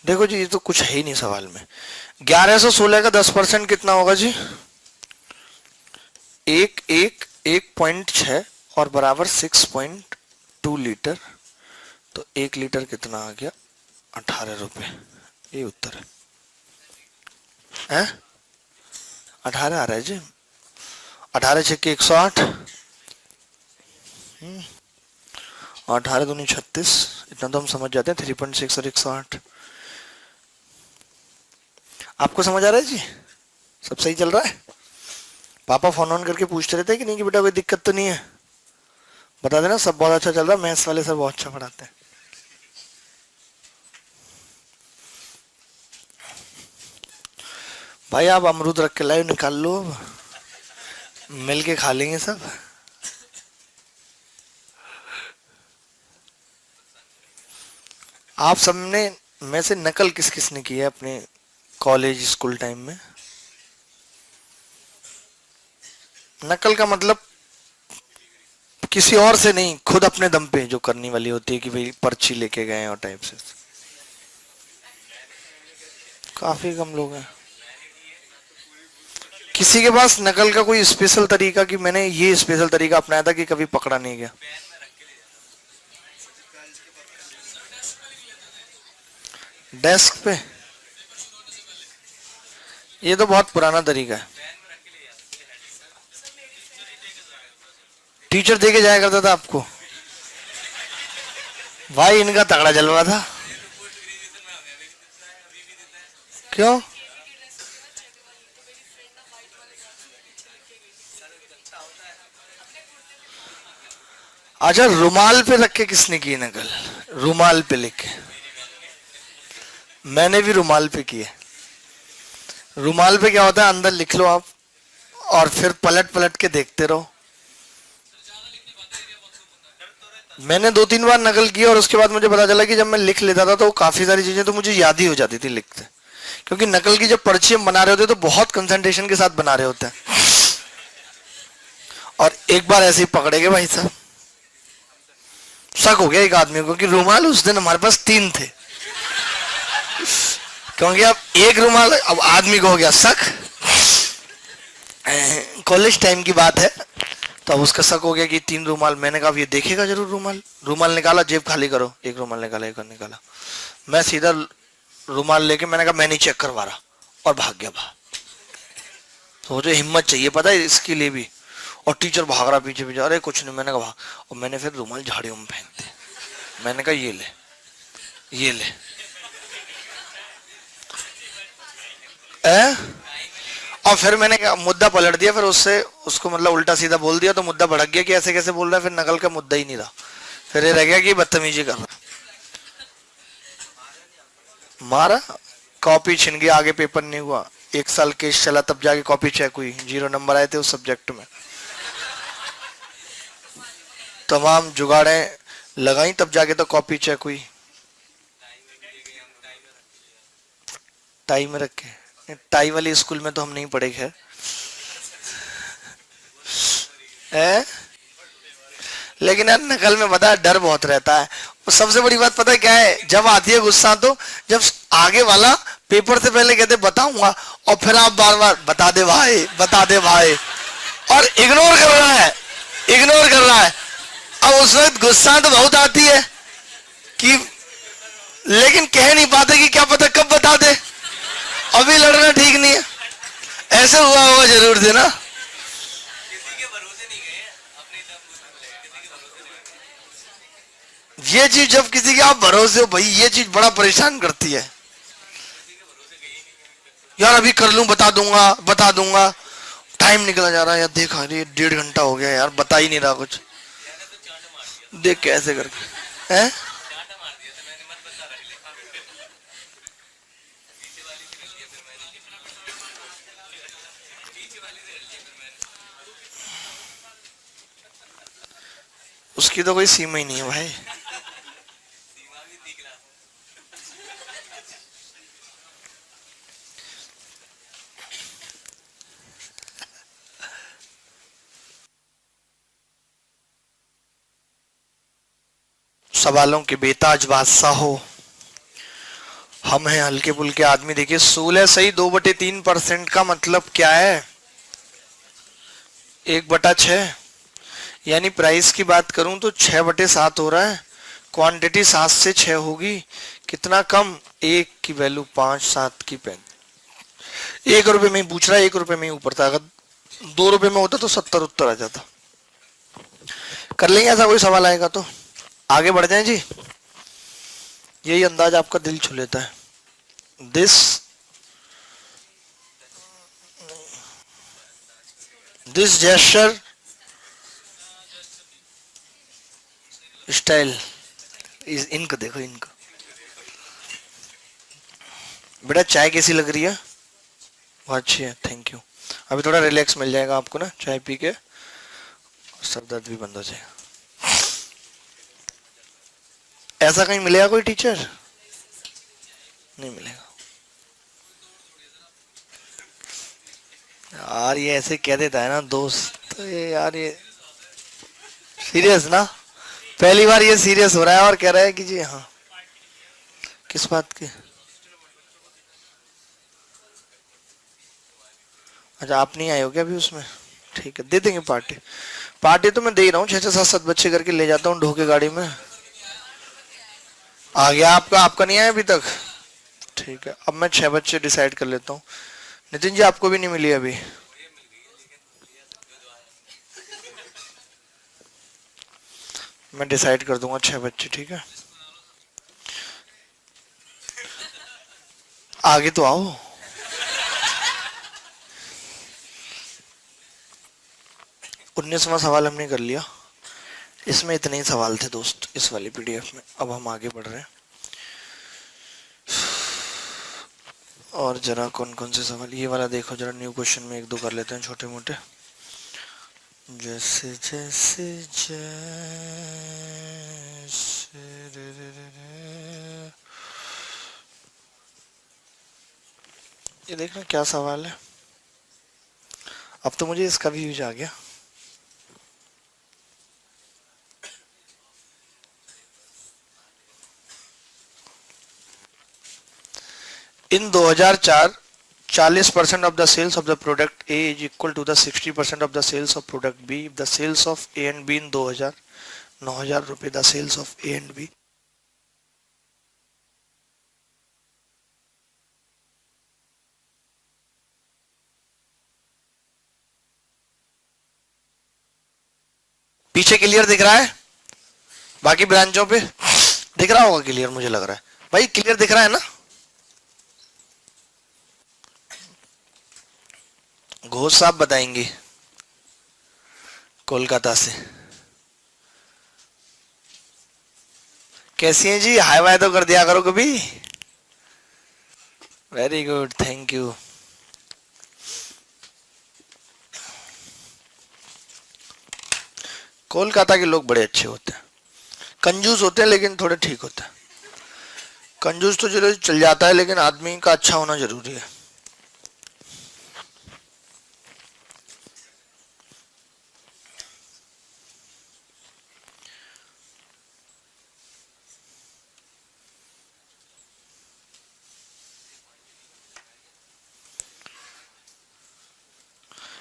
देखो जी ये तो कुछ है ही नहीं सवाल में। 1116 का 10% कितना होगा जी, एक एक 1.6 और बराबर 6.2 लीटर, तो 1 लीटर कितना आ गया, 18 रुपए, ये उत्तर है। 18 आ रहा है जी, 18 6 108, 18 दूनी 36, इतना तो हम समझ जाते हैं, 3.6 और 108। आपको समझ आ रहा है जी? सब सही चल रहा है? पापा फोन ऑन करके पूछते रहते हैं कि नहीं कि बेटा कोई दिक्कत तो नहीं है? बता देना सब बहुत अच्छा चल रहा है, मैथ्स वाले सर बहुत अच्छा पढ़ाते हैं। भाई आप अमरूद रख के लाइव निकाल लो, अब मिल के खा लेंगे सब। आप सबने में से नकल किस किस ने की है अपने कॉलेज स्कूल टाइम में? नकल का मतलब किसी और से नहीं, खुद अपने दम पे जो करनी वाली होती है कि भाई पर्ची लेके गए और टाइप से। काफी कम लोग हैं। किसी के पास नकल का कोई स्पेशल तरीका कि मैंने ये स्पेशल तरीका अपनाया था कि कभी पकड़ा नहीं गया? डेस्क पे? ये तो बहुत पुराना तरीका है। टीचर दे के जाया करता था आपको? भाई इनका तगड़ा जलवा था। क्यों? अच्छा, रुमाल पे रख के किसने की नकल? रुमाल पे लिख के? मैंने भी रुमाल पे की है। रुमाल पे क्या होता है, अंदर लिख लो आप और फिर पलट पलट के देखते रहो। मैंने 2-3 बार नकल की और उसके बाद मुझे पता चला कि जब मैं लिख लेता था तो काफी सारी चीजें तो मुझे याद ही हो जाती थी लिखते, क्योंकि नकल की जब पर्ची हम बना रहे होते तो बहुत कंसंट्रेशन के साथ बना रहे होते हैं। और एक बार ऐसे ही पकड़े गए भाई साहब, शक हो गया एक आदमी को कि रुमाल उस दिन हमारे पास 3 थे, क्योंकि अब एक रुमाल, अब आदमी को हो गया शक। कॉलेज टाइम की बात है, तो अब उसका शक हो गया कि 3 रुमाल। मैंने कहा ये देखेगा जरूर रुमाल। रुमाल निकाला, जेब खाली करो, एक रुमाल निकाला, एक और निकाला। मैं सीधा रुमाल लेके मैंने कहा मैं नहीं चेक करवा रहा और भाग गया बाहर। तो मुझे हिम्मत चाहिए पता है इसके लिए भी। और टीचर भाग रहा पीछे पीछे, अरे कुछ नहीं, मैंने कहा भाग। और मैंने फिर रुमाल झाड़ियों में फेंक दिया। मैंने कहा ये ले, ये ले। और फिर मैंने मुद्दा पलट दिया, फिर उससे उसको मतलब उल्टा सीधा बोल दिया, तो मुद्दा भड़क गया कि ऐसे कैसे बोल रहा है। फिर नकल का मुद्दा ही नहीं रहा, फिर ये रह गया कि बदतमीजी कर रहा। मारा, कॉपी छिन गई, आगे पेपर नहीं हुआ। 1 साल केस चला, तब जाके कॉपी चेक हुई, 0 नंबर आए थे उस सब्जेक्ट में। तमाम जुगाड़े लगाई, तब जाके तो कॉपी चेक हुई। टाई में रख के? टाई वाली स्कूल में तो हम नहीं पढ़े खैर। लेकिन यार नकल में पता है डर बहुत रहता है। सबसे बड़ी बात पता है क्या है, जब आती है गुस्सा, तो जब आगे वाला पेपर से पहले कहते बताऊंगा, और फिर आप बार बार बता दे भाई, बता दे भाई, और इग्नोर कर रहा है, इग्नोर कर रहा है। अब उस वक्त गुस्सा तो बहुत आती है कि, लेकिन कह नहीं पाते कि क्या पता कब बता दे, अभी लड़ना ठीक नहीं है। ऐसे हुआ होगा जरूर से ना। ये चीज जब किसी के आप भरोसे हो भाई, ये चीज बड़ा परेशान करती है यार। अभी कर लूं, बता दूंगा, बता दूंगा, टाइम निकला जा रहा है यार, देखा अरे 1.5 घंटा हो गया यार, बता ही नहीं रहा कुछ। देख कैसे करके हैं। उसकी तो कोई सीमा ही नहीं है भाई। सवालों के बेताज बादशाह हो, हम हैं हल्के फुल्के आदमी। देखिए 16 सही 2/3% का मतलब क्या है? 1/6। यानी प्राइस की बात करूं तो 6/7 हो रहा है। क्वांटिटी 7 से 6 होगी। कितना कम? 1 की वैल्यू 5, 7 की 5। 1 रुपए में ही पूछ रहा है, 1 रुपए में ही ऊपर था। अगर 2 रुपए में होता तो 70 उत्तर आ जाता। कर लेंगे ऐसा कोई सवाल आएगा तो? आगे बढ़ जाएं जी। यही अंदाज आपका दिल छू लेता है। दिस दिस जेस्चर स्टाइल इस, इनको देखो इनको। बेटा चाय कैसी लग रही है? बहुत अच्छी है, थैंक यू। अभी थोड़ा रिलैक्स मिल जाएगा आपको ना चाय पी के, सर दर्द भी बंद हो जाएगा। ऐसा कहीं मिलेगा कोई टीचर? नहीं मिलेगा यार, ये ऐसे कह देता है ना दोस्त, तो ये यार ये सीरियस ना, पहली बार ये सीरियस हो रहा है और कह रहा है कि जी हाँ। किस बात की? अच्छा आप नहीं आए हो क्या अभी उसमें? ठीक है, दे देंगे पार्टी। पार्टी तो मैं दे ही रहा हूँ, 6 6 7 7 बच्चे करके ले जाता हूँ ढो के गाड़ी में। आ गया आपका? आपका नहीं आया अभी तक? ठीक है, अब मैं 6 बच्चे डिसाइड कर लेता हूँ। नितिन जी आपको भी नहीं मिली अभी? मैं डिसाइड कर दूंगा 6 बच्चे, ठीक है? आगे तो आओ। 19वां सवाल हमने कर लिया। इसमें इतने ही सवाल थे दोस्त इस वाली पीडीएफ में। अब हम आगे बढ़ रहे हैं और जरा कौन कौन से सवाल, ये वाला देखो जरा, न्यू क्वेश्चन में एक दो कर लेते हैं छोटे मोटे। जैसे जैसे जैसे रे रे रे रे। ये देखना क्या सवाल है। अब तो मुझे इसका भी यूज आ गया। इन 2004 40% of the sales of the product A is equal to the 60% of the sales of product B. If the sales of A and B in 2000 9,000 रुपए, the sales of A and B। पीछे clear दिख रहा है? बाकी ब्रांचों पे दिख रहा होगा क्लियर, मुझे लग रहा है भाई क्लियर दिख रहा है ना। घोष साहब बताएंगे कोलकाता से। कैसी हैं जी? हाय वाय तो कर दिया करो कभी। Very good, thank you. Kolkata के लोग बड़े अच्छे होते हैं, कंजूस होते हैं लेकिन थोड़े ठीक होते हैं। कंजूस तो चलो चल जाता है, लेकिन आदमी का अच्छा होना जरूरी है।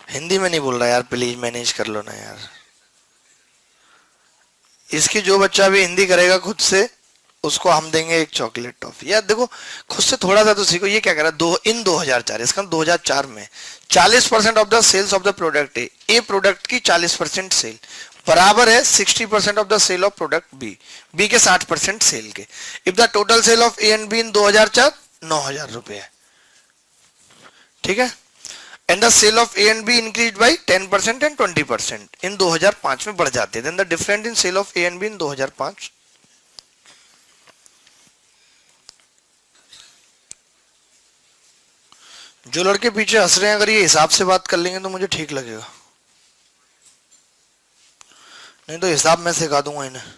हिंदी में नहीं बोल रहा यार, प्लीज मैनेज कर लो ना यार। इसकी जो बच्चा भी हिंदी करेगा खुद से, उसको हम देंगे एक चॉकलेट टॉफी। यार देखो खुद से थोड़ा सा तो सीखो। ये क्या कह रहा है? दो इन 2004, इसका 2004 में 40% of the sales of the product A product की 40% सेल बराबर है 60% of the sale of product B के 60% सेल के। If the total sale of A and B in 2004 9,000 रुपए है, ठीक है? And the sale of A and B increase by 10% and 20% in 2005 में बढ़ जाते हैं। Then the difference in sale of A and B इन 2005। जो लड़के पीछे हंस रहे हैं, अगर ये हिसाब से बात कर लेंगे तो मुझे ठीक लगेगा, नहीं तो हिसाब मैं सिखा दूंगा इन्हें।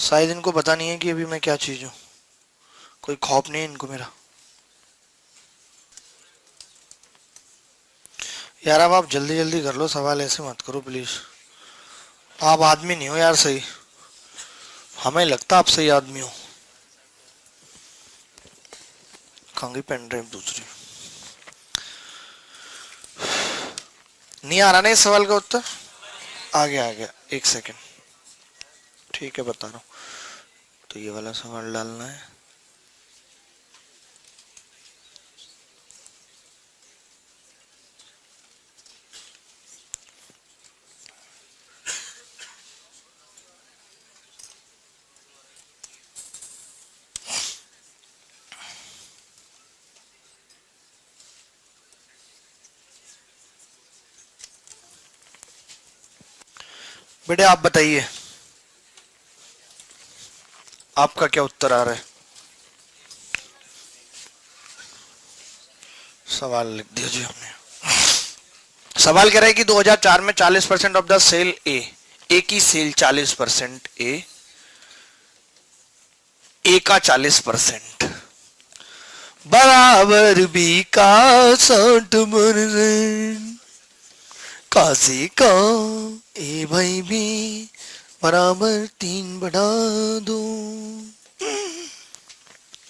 शायद इनको पता नहीं है कि अभी मैं क्या चीज हूँ, कोई खौफ नहीं है इनको मेरा। यार अब आप जल्दी जल्दी कर लो सवाल, ऐसे मत करो प्लीज। आप आदमी नहीं हो यार सही, हमें लगता आप सही आदमी हो। कहाँ गई पेन ड्राइव दूसरी? नहीं आ रहा ना इस सवाल का उत्तर? आ गया आ गया, एक सेकेंड। ठीक है बता रहा हूँ। तो ये वाला सवाल डालना है। बेटे आप बताइए, आपका क्या उत्तर आ रहा है? सवाल लिख दिया जी हमने। सवाल कह रहा है कि 2004 में 40% ऑफ द सेल ए की सेल 40%, ए का 40%, बराबर बी का 60%, काशी का ए भाई बी बराबर 3/2।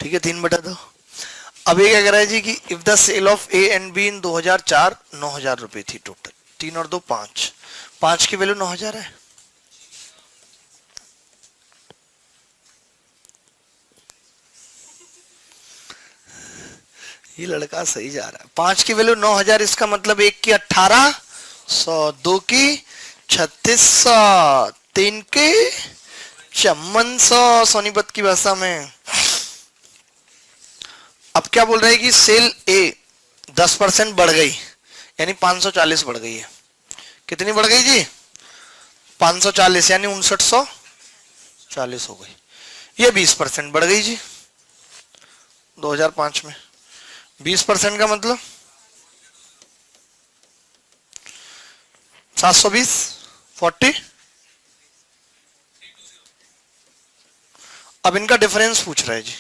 ठीक है, 3/2। अब ये क्या कह रहा है जी कि if the sale of A and B in 2004 9,000 रुपए थी टोटल, 3 और 2 5, 5 की वैल्यू 9,000 है। ये लड़का सही जा रहा है। 5 की वैल्यू 9,000, इसका मतलब 1 की 1800, 2 की 3600, 3 की 5400 सोनीपत की भाषा में। अब क्या बोल रहे हैं कि सेल ए 10% बढ़ गई, यानी 540 बढ़ गई है। कितनी बढ़ गई जी? 540, यानी 5940 हो गई। ये 20% बढ़ गई जी 2005 में। 20% का मतलब 720, 40। अब इनका डिफरेंस पूछ रहा है जी,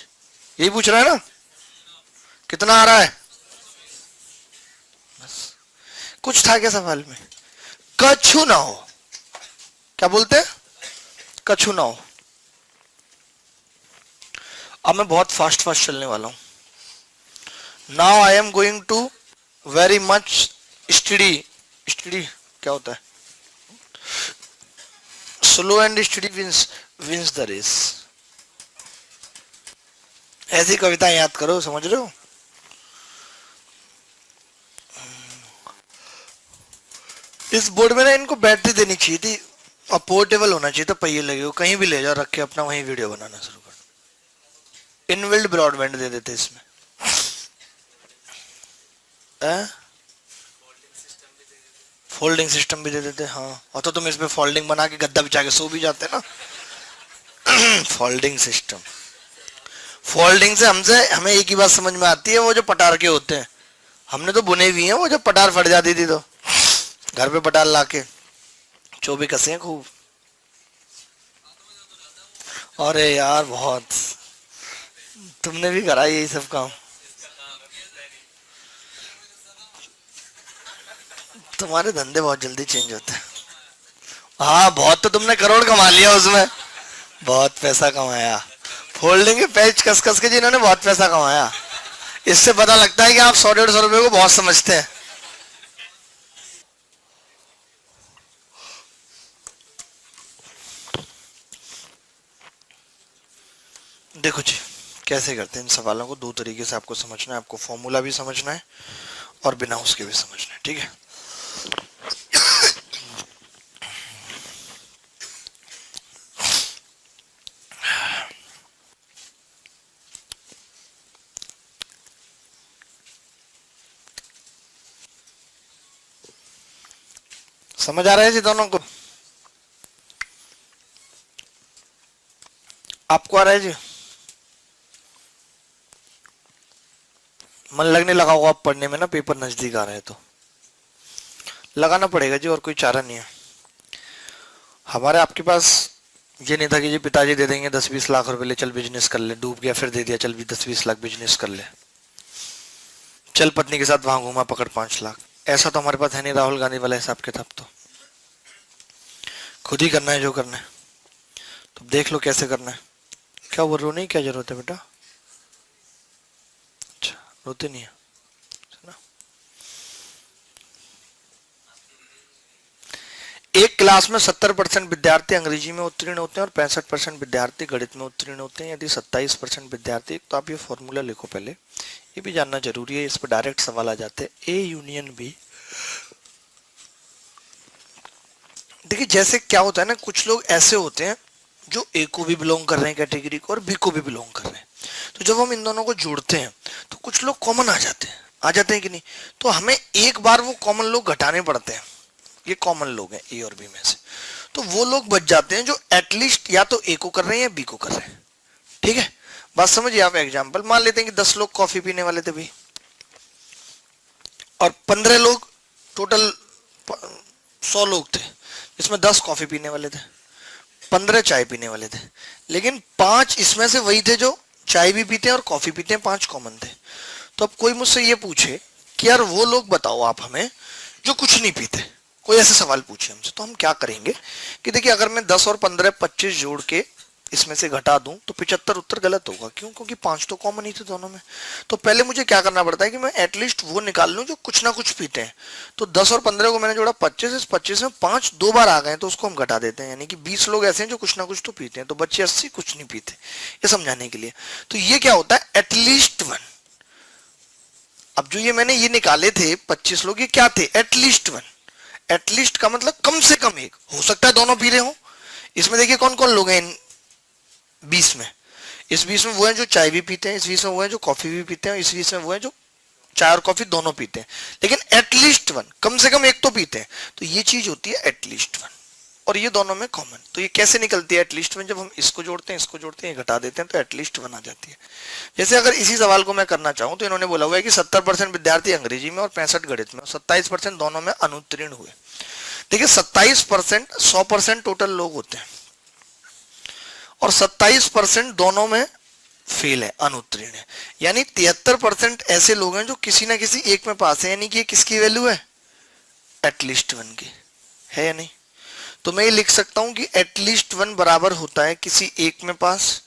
यही पूछ रहा है ना, कितना आ रहा है? बस, कुछ था क्या सवाल में? कछु ना हो। क्या बोलते हैं? कछु ना हो। अब मैं बहुत फास्ट चलने वाला हूं। Now I am going to very much study. Study क्या होता है? Slow and study wins the race. ऐसी कविता याद करो, समझ रहे हो? इस बोर्ड में ना इनको बैटरी देनी चाहिए थी, और पोर्टेबल होना चाहिए था, पहिए लगे हो, कहीं भी ले जाओ, रख के अपना वहीं वीडियो बनाना शुरू कर दो। इनबिल्ट ब्रॉडबैंड दे देते इसमें। फोल्डिंग सिस्टम भी दे देते, हाँ। और तो तुम इसमें फोल्डिंग बना के गद्दा बिछा के सो भी जाते ना। Folding system. फोल्डिंग से हमें एक ही बात समझ में आती है, वो जो पटार के होते हैं, हमने तो बुने भी हैं, वो जब पटार फट जाती थी तो घर पे पटार लाके चोबे कसे हैं खूब। अरे यार बहुत, तुमने भी करा यही सब काम। तुम्हारे धंधे बहुत जल्दी चेंज होते हैं। हाँ, बहुत तो तुमने करोड़ कमा लिया उसमें, बहुत पैसा कमाया। फोल्डिंग के पेज कस कस के जिन्होंने बहुत पैसा कमाया। इससे पता लगता है कि आप 100-150 रुपए को बहुत समझते हैं। देखो जी, कैसे करते हैं इन सवालों को। 2 तरीके से आपको समझना है, आपको फॉर्मूला भी समझना है और बिना उसके भी समझना है, ठीक है? समझ आ रहा है जी दोनों को? आपको आ रहा है जी? मन लगने लगा होगा आप पढ़ने में ना, पेपर नजदीक आ रहे हैं तो लगाना पड़ेगा जी, और कोई चारा नहीं है। हमारे आपके पास ये नहीं था कि जी पिताजी दे देंगे 10-20 लाख रुपए, ले चल बिजनेस कर ले, डूब गया फिर दे दिया चल भी 10-20 लाख बिजनेस कर ले, चल पत्नी के साथ वहां घूमा पकड़ 5 लाख। ऐसा तो हमारे पास है नहीं राहुल गांधी वाला हिसाब किताब। तो खुद ही करना है जो करना है, तो देख लो कैसे करना है। क्या वो रोने की क्या जरूरत है बेटा? अच्छा, रोते नहीं है ना? एक क्लास में 70% विद्यार्थी अंग्रेजी में उत्तीर्ण होते हैं और 65% विद्यार्थी गणित में उत्तीर्ण होते हैं। यदि 27% विद्यार्थी, तो आप ये फॉर्मूला लिखो पहले, ये भी जानना जरूरी है, इस पर डायरेक्ट सवाल आ जाते हैं। A union B. देखिए जैसे क्या होता है ना, कुछ लोग ऐसे होते हैं जो ए को भी बिलोंग कर रहे हैं कैटेगरी को, और बी को भी बिलोंग कर रहे हैं। तो जब हम इन दोनों को जोड़ते हैं तो कुछ लोग कॉमन आ जाते हैं कि नहीं? तो हमें एक बार वो कॉमन लोग घटाने पड़ते हैं। ये कॉमन लोग हैं ए और बी में से। तो वो लोग बच जाते हैं जो एटलीस्ट या तो ए को कर रहे हैं या बी को कर रहे हैं। ठीक है, बात समझिए आप। एग्जांपल मान लेते हैं कि 10 लोग कॉफी पीने वाले थे भाई, और 15 लोग, टोटल 100 लोग थे, इसमें 10 कॉफी पीने वाले थे, 15 चाय पीने वाले थे, लेकिन 5 इसमें से वही थे जो चाय भी पीते हैं और कॉफी पीते हैं, 5 कॉमन थे। तो अब कोई मुझसे ये पूछे कि यार वो लोग बताओ आप हमें जो कुछ नहीं पीते, कोई ऐसे सवाल पूछे हमसे, तो हम क्या करेंगे कि देखिए अगर मैं 10 और 15 25 जोड़ के इसमें से घटा दूं तो 75 उत्तर गलत होगा। क्यों? क्योंकि 5 तो कॉमन ही थे दोनों में। तो पहले मुझे क्या करना पड़ता है कि मैं एटलीस्ट वो निकाल लूं जो कुछ ना कुछ पीते हैं। तो 10 और 15 को मैंने जोड़ा 25, इस 25 में 5 दो बार आ गए तो उसको हम घटा देते हैं, यानी कि 20 लोग ऐसे हैं जो कुछ ना कुछ तो पीते हैं, तो बच्चे 80 कुछ नहीं पीते, ये समझाने के लिए। तो ये क्या होता है? At least one. अब जो ये मैंने ये निकाले थे 25 लोग, ये क्या थे? At least one. एटलीस्ट का मतलब कम से कम एक, हो सकता है दोनों पी रहे हो। इसमें देखिए कौन कौन लोग हैं इन 20 में। इस 20 में वो हैं जो चाय भी पीते हैं, इस 20 में वो हैं जो कॉफी भी पीते हैं, इस 20 में वो हैं जो चाय और कॉफी दोनों पीते हैं, लेकिन एटलीस्ट वन, कम से कम एक तो पीते हैं। तो ये चीज होती है एटलीस्ट वन, और ये दोनों में कॉमन। तो ये कैसे निकलती है एटलीस्ट वन? जब हम इसको जोड़ते हैं, इसको जोड़ते हैं, घटा देते हैं, तो एटलीस्ट वन आ जाती है। जैसे अगर इसी सवाल को मैं करना चाहूं तो इन्होंने बोला हुआ है कि 70% विद्यार्थी अंग्रेजी में और 65 गणित में, 27% दोनों में अनुत्तीर्ण हुए। देखिए 27% 100% टोटल लोग होते हैं, और 27% दोनों में फेल है, अनुत्तीर्ण है। यानी 73% ऐसे लोग हैं जो किसी ना किसी एक में पास है, यानी कि किसकी वैल्यू है? एटलीस्ट वन की है या नहीं? तो मैं ये लिख सकता हूं कि एटलीस्ट वन बराबर होता है किसी एक में पास,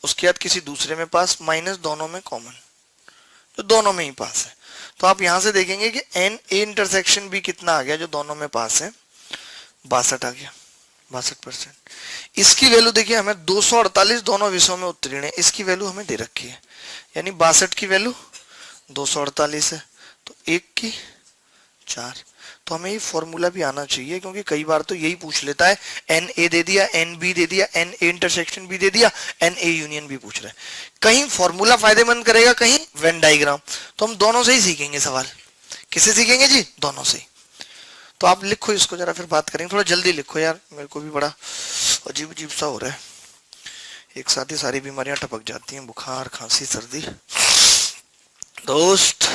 उसके बाद किसी दूसरे में पास, माइनस दोनों में कॉमन, तो दोनों में ही पास है। तो आप यहां से देखेंगे कि एन ए इंटरसेक्शन भी कितना आ गया जो दोनों में पास है? 62 आ गया, 62%। इसकी वैल्यू देखिए हमें 248 दोनों विषयों में उत्तीर्ण है, इसकी वैल्यू हमें दे रखी है, यानी 62 की वैल्यू 248 है, तो 1 की 4। तो हमें ये फॉर्मूला भी आना चाहिए, क्योंकि कई बार तो यही पूछ लेता है, एन ए दे दिया, एन बी दे दिया, एन ए इंटरसेक्शन भी दे दिया, एन ए यूनियन भी पूछ रहा है। कहीं फॉर्मूला फायदेमंद करेगा, कहीं वेन डायग्राम। तो हम दोनों से ही सीखेंगे सवाल। किससे सीखेंगे जी? दोनों से। तो आप लिखो इसको जरा, फिर बात करेंगे। थोड़ा जल्दी लिखो यार, मेरे को भी बड़ा अजीब अजीब सा हो रहा है, एक साथ ही सारी बीमारियां टपक जाती हैं, बुखार, खांसी, सर्दी। दोस्त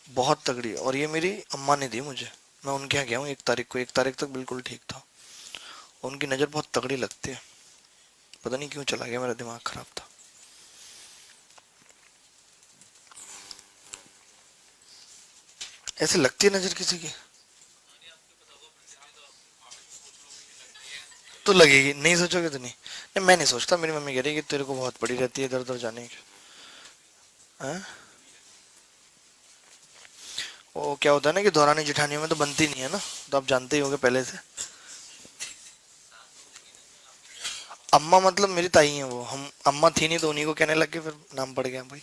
बहुत तगड़ी, और ये मेरी अम्मा ने दी मुझे, मैं उनके यहाँ गया हूँ 1 तारीख को। 1 तारीख तक बिल्कुल ठीक था, उनकी नज़र बहुत तगड़ी लगती है, पता नहीं क्यों चला गया, मेरा दिमाग खराब था। ऐसे लगती है नज़र किसी की तो लगेगी, नहीं सोचोगे तो नहीं। नहीं मैं नहीं सोचता, मेरी मम्मी कह रही है कि तेरे को बहुत पड़ी रहती है इधर उधर जाने की। वो क्या होता है ना कि दौरानी जेठानियों में तो बनती नहीं है ना, तो आप जानते ही होंगे पहले से। अम्मा मतलब मेरी ताई है वो, हम अम्मा थी नहीं तो उन्हीं को कहने लग गए, फिर नाम पड़ गया भाई।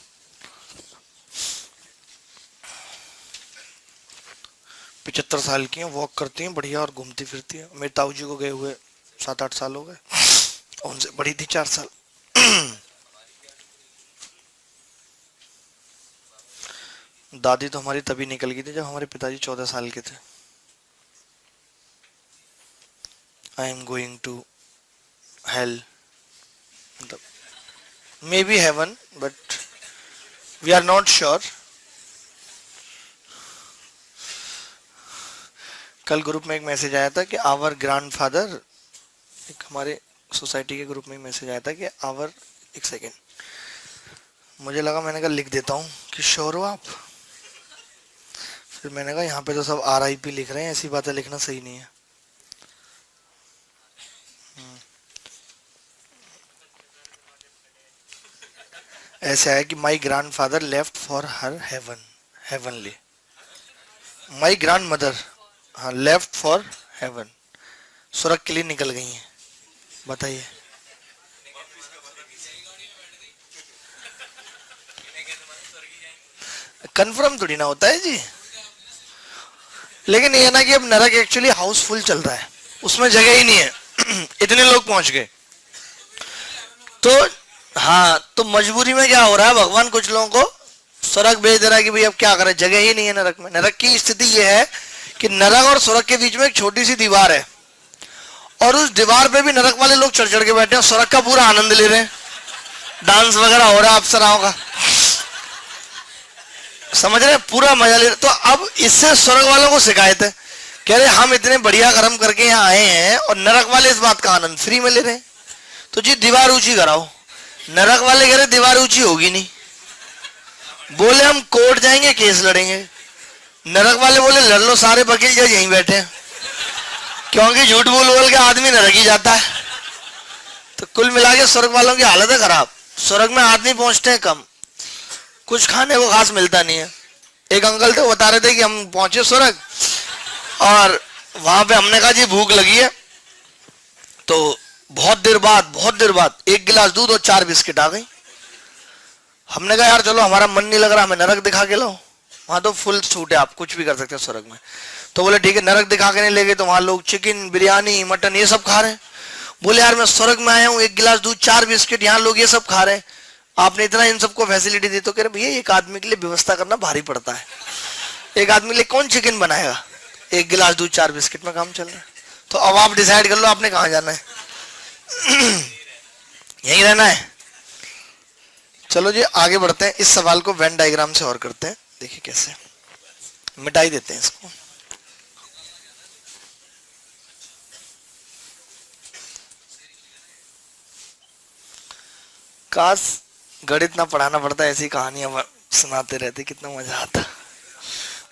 75 साल की हैं, वॉक करती हैं बढ़िया और घूमती फिरती है। मेरे ताऊ जी को गए हुए 7-8 साल हो गए, उनसे बड़ी थी 4 साल। दादी तो हमारी तभी निकल गई थी जब हमारे पिताजी 14 साल के थे। I am going to hell, मतलब may be heaven, but we are not sure. कल ग्रुप में एक मैसेज आया था कि आवर ग्रैंडफादर, एक हमारे सोसाइटी के ग्रुप में मैसेज आया था कि आवर, एक सेकेंड, मुझे लगा, मैंने कहा लिख देता हूँ कि श्योर हो आप। फिर मैंने कहा यहाँ पे तो सब RIP लिख रहे हैं, ऐसी बातें लिखना सही नहीं है। ऐसे है कि my grandfather left for her heaven, heavenly. My grand mother, हाँ, लेफ्ट फॉर हेवन, स्वर्ग के लिए निकल गई हैं। बताइए, कंफर्म थोड़ी ना होता है जी। लेकिन ये ना कि अब नरक एक्चुअली हाउसफुल चल रहा है, उसमें जगह ही नहीं है। इतने लोग पहुंच गए तो हाँ, तो मजबूरी में क्या हो रहा है, भगवान कुछ लोगों को स्वर्ग भेज दे रहा है कि भाई अब क्या करें, जगह ही नहीं है नरक में। नरक की स्थिति यह है कि नरक और स्वर्ग के बीच में एक छोटी सी दीवार है, और उस दीवार पे भी नरक वाले लोग चढ़ चढ़ के बैठे हैं, स्वर्ग का पूरा आनंद ले रहे हैं, डांस वगैरह हो रहा है अप्सराओं का, समझ रहे हैं, पूरा मजा ले रहे। तो अब इससे स्वर्ग वालों को शिकायत है, कह रहे हम इतने बढ़िया कर्म करके यहाँ आए हैं और नरक वाले इस बात का आनंद फ्री में ले रहे हैं, तो जी दीवार ऊंची कराओ। नरक वाले कह रहे दीवार ऊंची होगी नहीं, बोले हम कोर्ट जाएंगे केस लड़ेंगे। नरक वाले बोले लड़ लो, सारे वकील जज यहीं बैठे हैं, क्योंकि झूठ बोल बोल के आदमी नरक ही जाता है। तो कुल मिला के स्वर्ग वालों की हालत है खराब। स्वर्ग में आदमी पहुंचते हैं कम, कुछ खाने को खास मिलता नहीं है। एक अंकल थे बता रहे थे कि हम पहुंचे स्वर्ग और वहां पे हमने कहा जी भूख लगी है, तो बहुत देर बाद 1 गिलास दूध और 4 बिस्किट आ गई। हमने कहा यार चलो हमारा मन नहीं लग रहा, हमें नरक दिखा के लाओ, वहां तो फुल छूट है, आप कुछ भी कर सकते हो स्वर्ग में। तो बोले ठीक है, नरक दिखा के नहीं ले गए, तो वहां लोग चिकन बिरयानी मटन ये सब खा रहे हैं। बोले यार मैं स्वर्ग में आया हूँ, 1 गिलास दूध 4 बिस्किट, यहाँ लोग ये सब खा रहे हैं, आपने इतना इन सबको फैसिलिटी दी। तो कह रहे भैया एक आदमी के लिए व्यवस्था करना भारी पड़ता है, एक आदमी के लिए कौन चिकन बनाएगा, 1 गिलास दूध 4 बिस्किट में काम चल रहा है। तो अब आप डिसाइड कर लो आपने कहाँ जाना है, यहीं रहना है। चलो जी आगे बढ़ते हैं, इस सवाल को वेन डायग्राम से और करते हैं, देखिए कैसे मिटाई देते हैं इसको। काश गणित ना पढ़ाना पड़ता, ऐसी कहानियां सुनाते रहते, कितना मजा आता।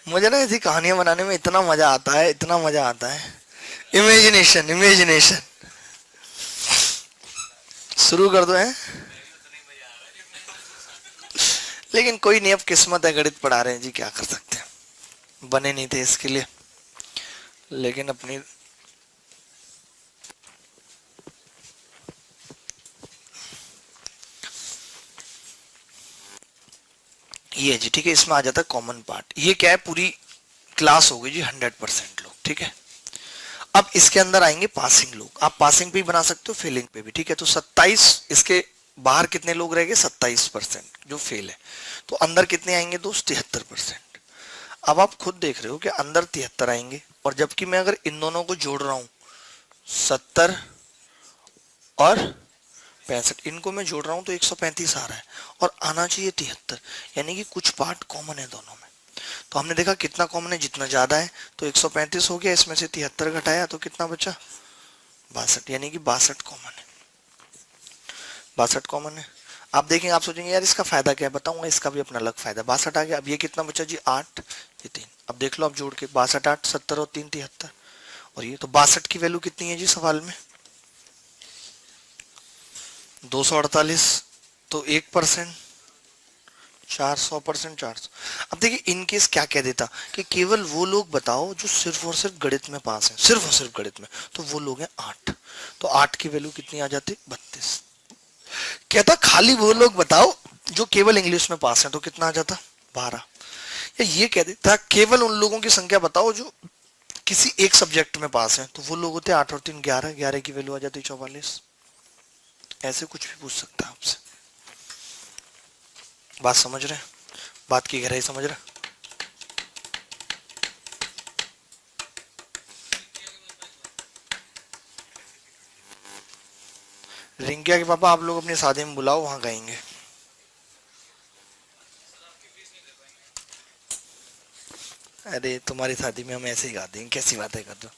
मुझे ना ऐसी कहानियां बनाने में इतना मजा आता है, इतना मजा आता है। इमेजिनेशन शुरू कर दो है, लेकिन कोई नहीं, अब किस्मत है, गणित पढ़ा रहे हैं जी, क्या कर सकते हैं, बने नहीं थे इसके लिए, लेकिन अपनी ये जी ठीक है, इसमें आ जाता है कॉमन पार्ट। ये क्या है, पूरी क्लास हो गई जी 100% लोग, ठीक है। अब इसके अंदर आएंगे पासिंग लोग, आप पासिंग पे भी बना सकते हो, फेलिंग पे भी, ठीक है। तो 27, इसके बाहर कितने लोग रहेंगे, 27% जो फेल है, तो अंदर कितने आएंगे दोस्त, 73%। अब आप खुद देख रहे हो कि अंदर 73 आएंगे, और जबकि मैं अगर इन दोनों को जोड़ रहा हूं 70 और 65, इनको मैं जोड़ रहा हूं तो 135 आ रहा है, और आना चाहिए 73, यानी कि कुछ पार्ट कॉमन है दोनों में। तो हमने देखा कितना कॉमन है, जितना ज्यादा है, तो 135 हो गया, इसमें से 73 घटाया तो कितना बचा, 62, यानी कि 62 कॉमन है, 62 कॉमन है। आप देखेंगे, आप सोचेंगे यार इसका फायदा क्या है, बताऊंगा, इसका भी अपना अलग फायदा। 62 आ गया, अब ये कितना बचा जी, 8, ये 3, अब देख लो आप जोड़ के, 62, 8, 70 और 3, 73, और ये तो 62 की वैल्यू कितनी है जी सवाल में, 248, तो 1%, 400%, 400। अब देखिए इन केस क्या कह देता कि केवल वो लोग बताओ जो सिर्फ और सिर्फ गणित में पास हैं, सिर्फ और सिर्फ गणित में, तो वो लोग हैं 8, तो 8 की वैल्यू कितनी आ जाती, 32। कहता खाली वो लोग बताओ जो केवल इंग्लिश में पास हैं, तो कितना आ जाता, 12। या ये कह देता केवल उन लोगों की संख्या बताओ जो किसी एक सब्जेक्ट में पास हैं, तो वो लोग होते 8 और 3 11, 11 की वैल्यू आ जाती 44। ऐसे कुछ भी पूछ सकता है आपसे। बात समझ रहे हैं, बात की गहराई समझ रहे हैं। रिंकिया के पापा आप लोग अपनी शादी में बुलाओ, वहां गाएंगे। अरे तुम्हारी शादी में हम ऐसे ही गाते हैं, कैसी बातें कर रहे हो।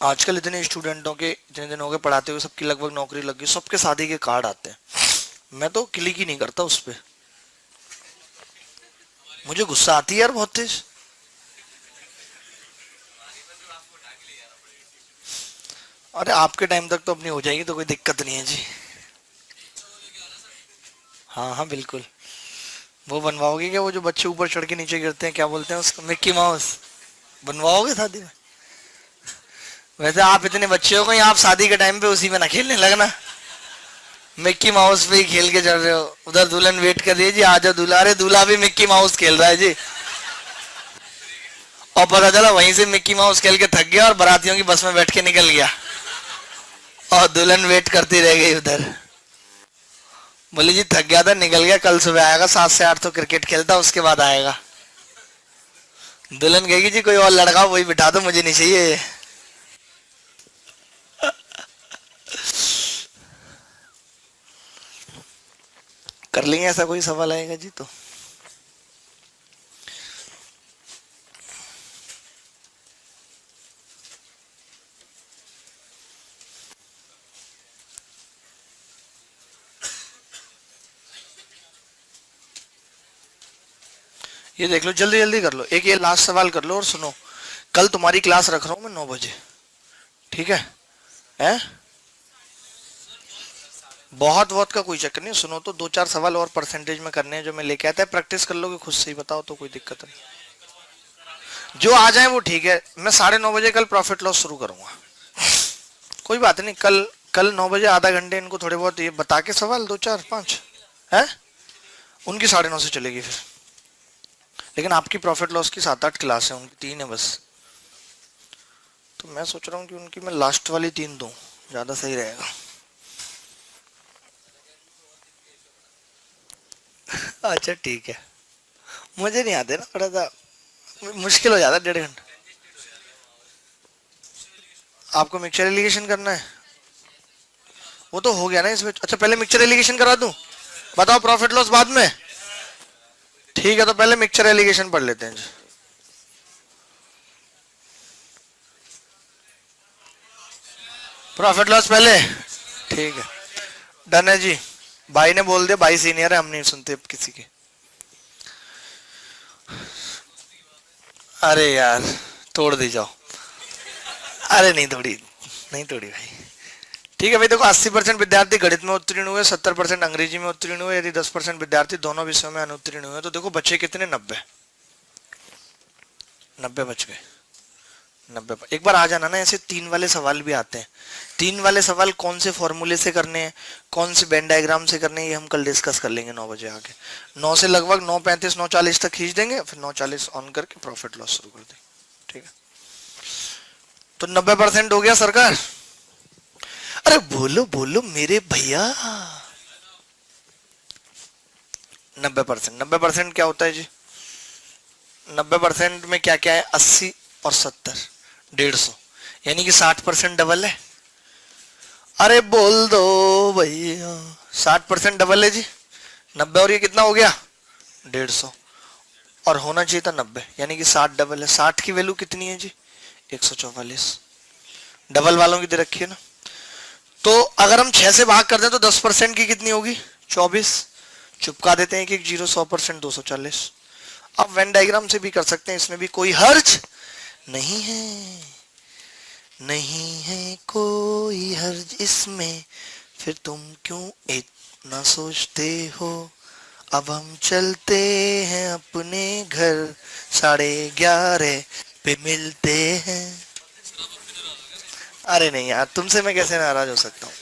आजकल इतने स्टूडेंटों के इतने दिन हो गए पढ़ाते हुए, सबकी लगभग नौकरी लग गई, सबके शादी के कार्ड आते हैं, मैं तो क्लिक ही नहीं करता उस पे, मुझे गुस्सा आती है यार बहुत तेज। अरे आपके टाइम तक तो अपनी हो जाएगी, तो कोई दिक्कत नहीं है जी। हाँ हाँ बिल्कुल, वो बनवाओगे क्या, वो जो बच्चे ऊपर चढ़ के नीचे गिरते हैं, क्या बोलते हैं उसको, मिक्की माउस, बनवाओगे शादी में। वैसे आप इतने बच्चे हो गए, आप शादी के टाइम पे उसी में ना खेलने लगना, मिक्की माउस पे ही खेल के चल रहे हो। उधर दुल्हन वेट कर रही है जी, आ जाओ दूल्हा, अरे दूल्हा भी मिक्की माउस खेल रहा है जी, और पता चला वहीं से मिक्की माउस खेल के थक गया और बारातियों की बस में बैठ के निकल गया, और दुल्हन वेट करती रह गई उधर। बोले जी थक गया था, निकल गया, कल सुबह आएगा, 7 से 8 तो क्रिकेट खेलता, उसके बाद आएगा। दुल्हन कहेगी जी कोई और लड़का वही बिठा दो, मुझे नहीं चाहिए। कर लेंगे, ऐसा कोई सवाल आएगा जी तो। ये देख लो, जल्दी जल्दी कर लो, एक ये लास्ट सवाल कर लो और सुनो। कल तुम्हारी क्लास रख रहा हूं मैं 9 बजे, ठीक है? हैं? बहुत बहुत का कोई चक्कर नहीं, सुनो तो, 2-4 सवाल और परसेंटेज में करने हैं जो मैं लेके आता है, प्रैक्टिस कर लोगे खुद से ही, बताओ तो कोई दिक्कत नहीं। जो आ जाए वो ठीक है। मैं 9:30 बजे कल प्रॉफिट लॉस शुरू करूंगा, कोई बात नहीं। कल कल 9 बजे आधा घंटे इनको थोड़े बहुत ये बता के सवाल 2-4-5 है, उनकी 9:30 से चलेगी फिर। लेकिन आपकी प्रॉफिट लॉस की 7-8 क्लास है, उनकी 3 है बस। तो मैं सोच रहा हूँ कि उनकी मैं लास्ट वाली 3 दूं, ज्यादा सही रहेगा। अच्छा ठीक है, मुझे नहीं आते ना, थोड़ा सा मुश्किल हो जाता 1.5 घंटा। आपको मिक्सचर एलिगेशन करना है, वो तो हो गया ना इसमें। अच्छा पहले मिक्सचर एलिगेशन करा दूं, बताओ प्रॉफिट लॉस बाद में। ठीक है, तो पहले मिक्सचर एलिगेशन पढ़ लेते हैं जी। प्रॉफिट लॉस पहले, ठीक है, डन है जी। भाई ने बोल दिया, भाई सीनियर है, हम नहीं सुनते अब किसी के। अरे यार तोड़ दी जाओ। अरे नहीं तोड़ी, नहीं तोड़ी भाई। ठीक है भाई, देखो 80% विद्यार्थी गणित में उत्तीर्ण हुए, 70% अंग्रेजी में उत्तीर्ण हुए। यदि 10% विद्यार्थी दोनों विषयों में अनुत्तीर्ण हुए तो देखो बच्चे कितने, 90 बच गए। 90। एक बार आ जाना ना, ऐसे 3 वाले सवाल भी आते हैं। 3 वाले सवाल कौन से फॉर्मूले से करने हैं, कौन से वेन डायग्राम से करने हैं, ये हम कल डिस्कस कर लेंगे 9 बजे आके। 9 से लगभग 9:35 9:40 तक खींच देंगे, फिर 9:40 ऑन करके प्रॉफिट लॉस शुरू कर देंगे, ठीक है? तो 90% हो गया सरकार। अरे बोलो बोलो मेरे भैया। 90%, 90% क्या होता है जी? 90% में क्या क्या है? 80 और 70, 150, यानी कि 60% डबल है। अरे बोल दो भैया, 60% डबल है जी। 90 और ये कितना हो गया? 150, और होना चाहिए था 90, यानी कि 60 डबल है। 60 की वैल्यू कितनी है जी? 144। डबल वालों की दे रखी है ना। तो अगर हम 6 से भाग कर दें तो 10% की कितनी होगी? 24। चुपका देते हैं कि 0 100% 240। अब वेन डायग्राम से भी कर सकते हैं, इसमें भी कोई हर्ज नहीं है, नहीं है कोई हर्ज इसमें, फिर तुम क्यों इतना सोचते हो। अब हम चलते हैं अपने घर, 11:30 पे मिलते हैं। अरे नहीं यार, तुमसे मैं कैसे नाराज हो सकता हूँ।